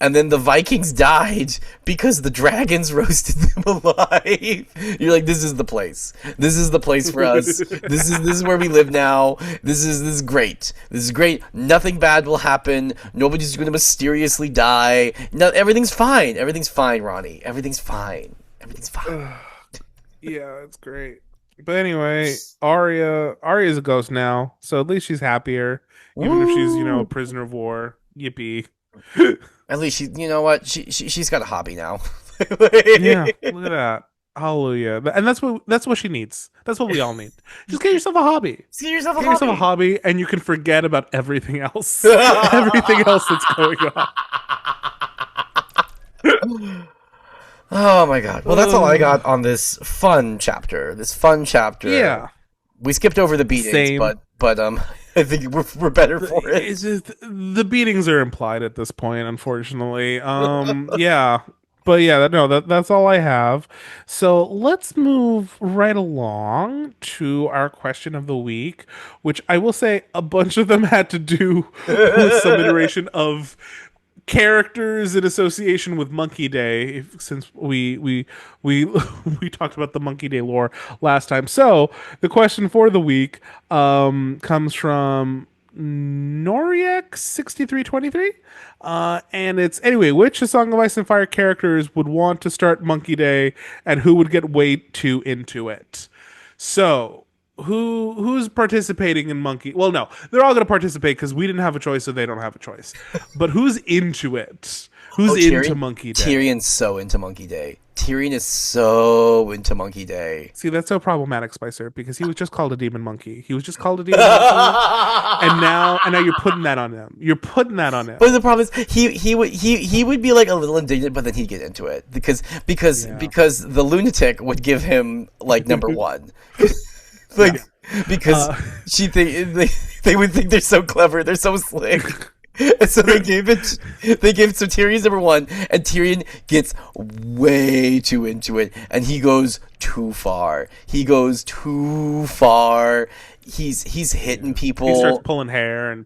And then the Vikings died because the dragons roasted them alive. You're like, this is the place. This is the place for us. This is where we live now. This is great. This is great. Nothing bad will happen. Nobody's going to mysteriously die. No, everything's fine. Everything's fine, Rhani. Everything's fine. Yeah, it's great. But anyway, Arya's a ghost now, so at least she's happier, even if she's a prisoner of war. Yippee. At least you know what? She's got a hobby now. Yeah, look at that. Hallelujah. And that's what she needs. That's what we all need. Just get yourself a hobby. Get yourself a hobby, and you can forget about everything else. Everything else that's going on. Oh my God. Well, that's all I got on this fun chapter. Yeah. We skipped over the beatings, but I think we're better for it. It's just the beatings are implied at this point, unfortunately. Yeah. But yeah, that's all I have. So let's move right along to our question of the week, which I will say a bunch of them had to do with some iteration of characters in association with Monkey Day, since we we talked about the Monkey Day lore last time. So the question for the week comes from Noriek 6323, and it's anyway, which A Song of Ice and Fire characters would want to start Monkey Day, and who would get way too into it? So who's participating in Monkey? Well, no, they're all going to participate because we didn't have a choice, so they don't have a choice. But who's into it? Who's into Monkey Day? Tyrion's so into Monkey Day. Tyrion is so into Monkey Day. See, that's so problematic, Spicer, because he was just called a demon monkey. He was just called a demon monkey, and now you're putting that on him. You're putting that on him. But the problem is, he would be like a little indignant, but then he'd get into it because the lunatic would give him like number one. Like, because they would think they're so clever, they're so slick. And so they gave so Tyrion's number one, and Tyrion gets way too into it, and he goes too far. He's hitting people. He starts pulling hair and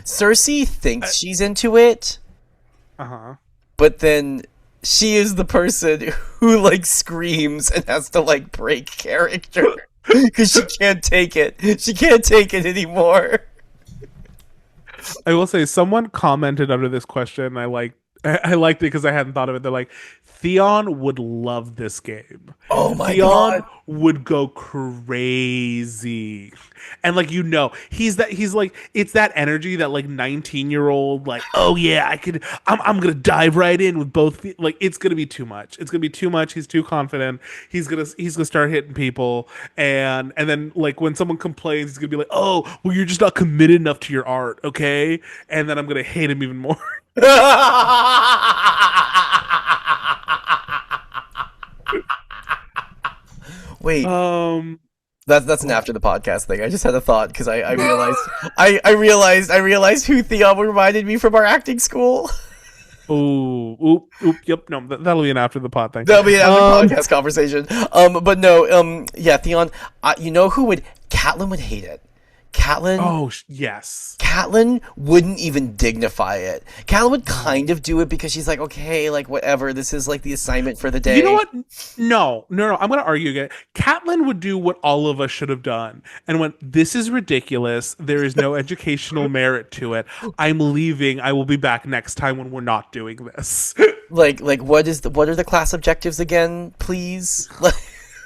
Cersei thinks she's into it. But then she is the person who like screams and has to like break character because she can't take it. She can't take it anymore. I will say, someone commented under this question. I liked it because I hadn't thought of it. They're like, Theon would love this game. Oh my god, Theon would go crazy, and like he's like, it's that energy, that like 19-year-old, like, oh yeah, I'm gonna dive right in with both. Like, it's gonna be too much. It's gonna be too much. He's too confident. He's gonna start hitting people, and then like when someone complains, he's gonna be like, oh well, you're just not committed enough to your art, okay? And then I'm gonna hate him even more. Wait. That's an after the podcast thing. I just had a thought because I realized I realized who Theon reminded me from our acting school. Yep. No, that'll be an after the pod thing. That'll be an after podcast conversation. But no. Yeah, Theon. You know who would? Catelyn would hate it. Catelyn. Oh yes. Catelyn wouldn't even dignify it. Catelyn would kind of do it because she's like, okay, like whatever. This is like the assignment for the day. You know what? No. I'm going to argue again. Catelyn would do what all of us should have done, and went, this is ridiculous. There is no educational merit to it. I'm leaving. I will be back next time when we're not doing this. like what are the class objectives again, please?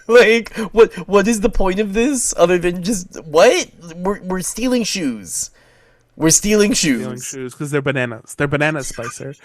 Like, what is the point of this other than just what? We're stealing shoes. We're stealing shoes because they're bananas. They're bananas, Spicer.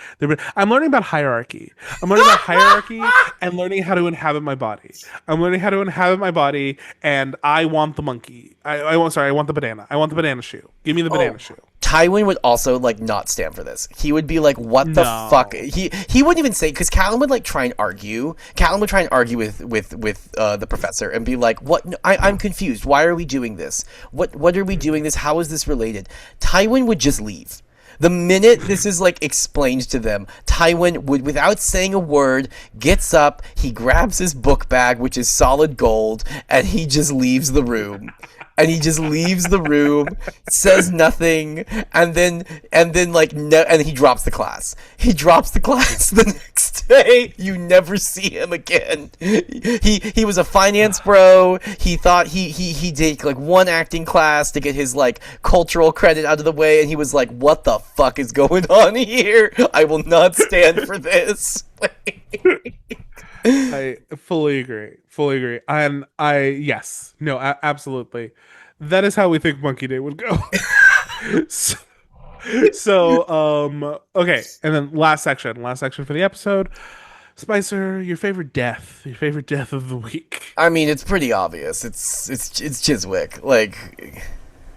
I'm learning about hierarchy. I'm learning about hierarchy and learning how to inhabit my body. I'm learning how to inhabit my body, and I want the monkey. I want the banana. I want the banana shoe. Give me the banana shoe. Tywin would also like not stand for this. He would be like, "What the fuck?" He wouldn't even say, because Catelyn would like try and argue. Catelyn would try and argue with the professor and be like, "What? No, I'm confused. Why are we doing this? What are we doing this? How is this related?" Tywin would just leave. The minute this is like explained to them, Tywin would, without saying a word, gets up, he grabs his book bag, which is solid gold, and he just leaves the room. And he just leaves the room, says nothing, and then and he drops the class. He drops the class the next day. You never see him again. He was a finance bro. He thought he did like one acting class to get his like cultural credit out of the way, and he was like, "What the fuck is going on here? I will not stand for this." I fully agree. And absolutely. That is how we think Monkey Day would go. So, okay. And then last section for the episode. Spicer, your favorite death of the week. I mean, it's pretty obvious. It's Chiswick. Like,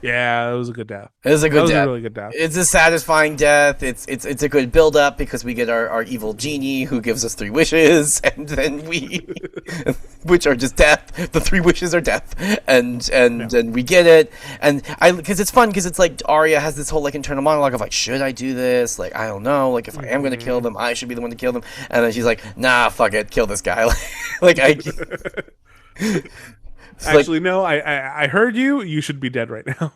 Yeah, it was a good death. It was a good That was death. a really good death. It's a satisfying death. It's a good build up because we get our evil genie who gives us 3 wishes, and then which are just death. The 3 wishes are death, and we get it. And because it's fun because it's like Arya has this whole like internal monologue of like, should I do this? Like, I don't know. Like, if I am gonna kill them, I should be the one to kill them. And then she's like, nah, fuck it, kill this guy. Like I. Actually, no. I heard you. You should be dead right now.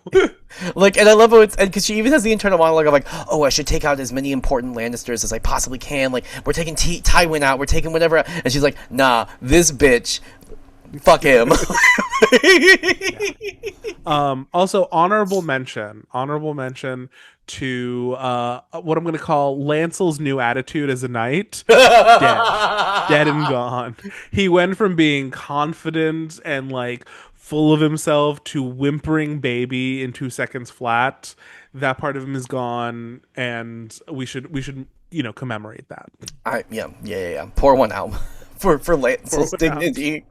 Like, and I love how it's, and because she even has the internal monologue of like, oh, I should take out as many important Lannisters as I possibly can. Like, we're taking Tywin out, we're taking whatever out. And she's like, nah, this bitch, fuck him. Also, honorable mention to what I'm going to call Lancel's new attitude as a knight. Dead and gone. He went from being confident and like full of himself to whimpering baby in 2 seconds flat. That part of him is gone, and we should commemorate that. Yeah. Pour one out for Lancel's dignity.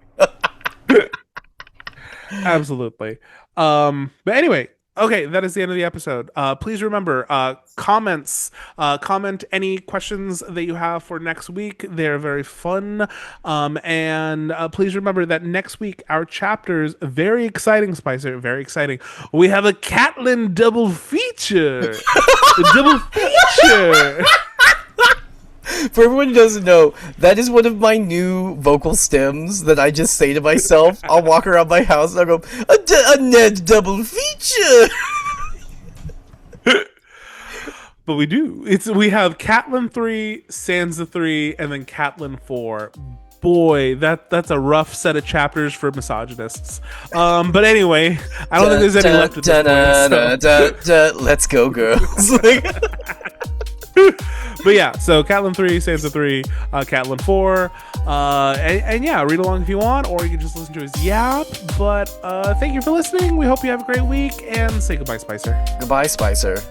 Absolutely. But anyway, okay, that is the end of the episode. Please remember, comment any questions that you have for next week. They're very fun. And please remember that next week, our chapters, very exciting, Spicer, very exciting. We have a Catelyn double feature. For everyone who doesn't know, that is one of my new vocal stems that I just say to myself. I'll walk around my house and I'll go, a Ned double feature. But we do. We have Catelyn 3, Sansa 3, and then Catelyn 4. Boy, that's a rough set of chapters for misogynists. But anyway, I don't think there's any left at this point. Let's go, girls. But yeah, so Catelyn 3, Sansa 3, Catelyn 4, and yeah, read along if you want, or you can just listen to his yap. But thank you for listening. We hope you have a great week, and say goodbye, Spicer. Goodbye, Spicer.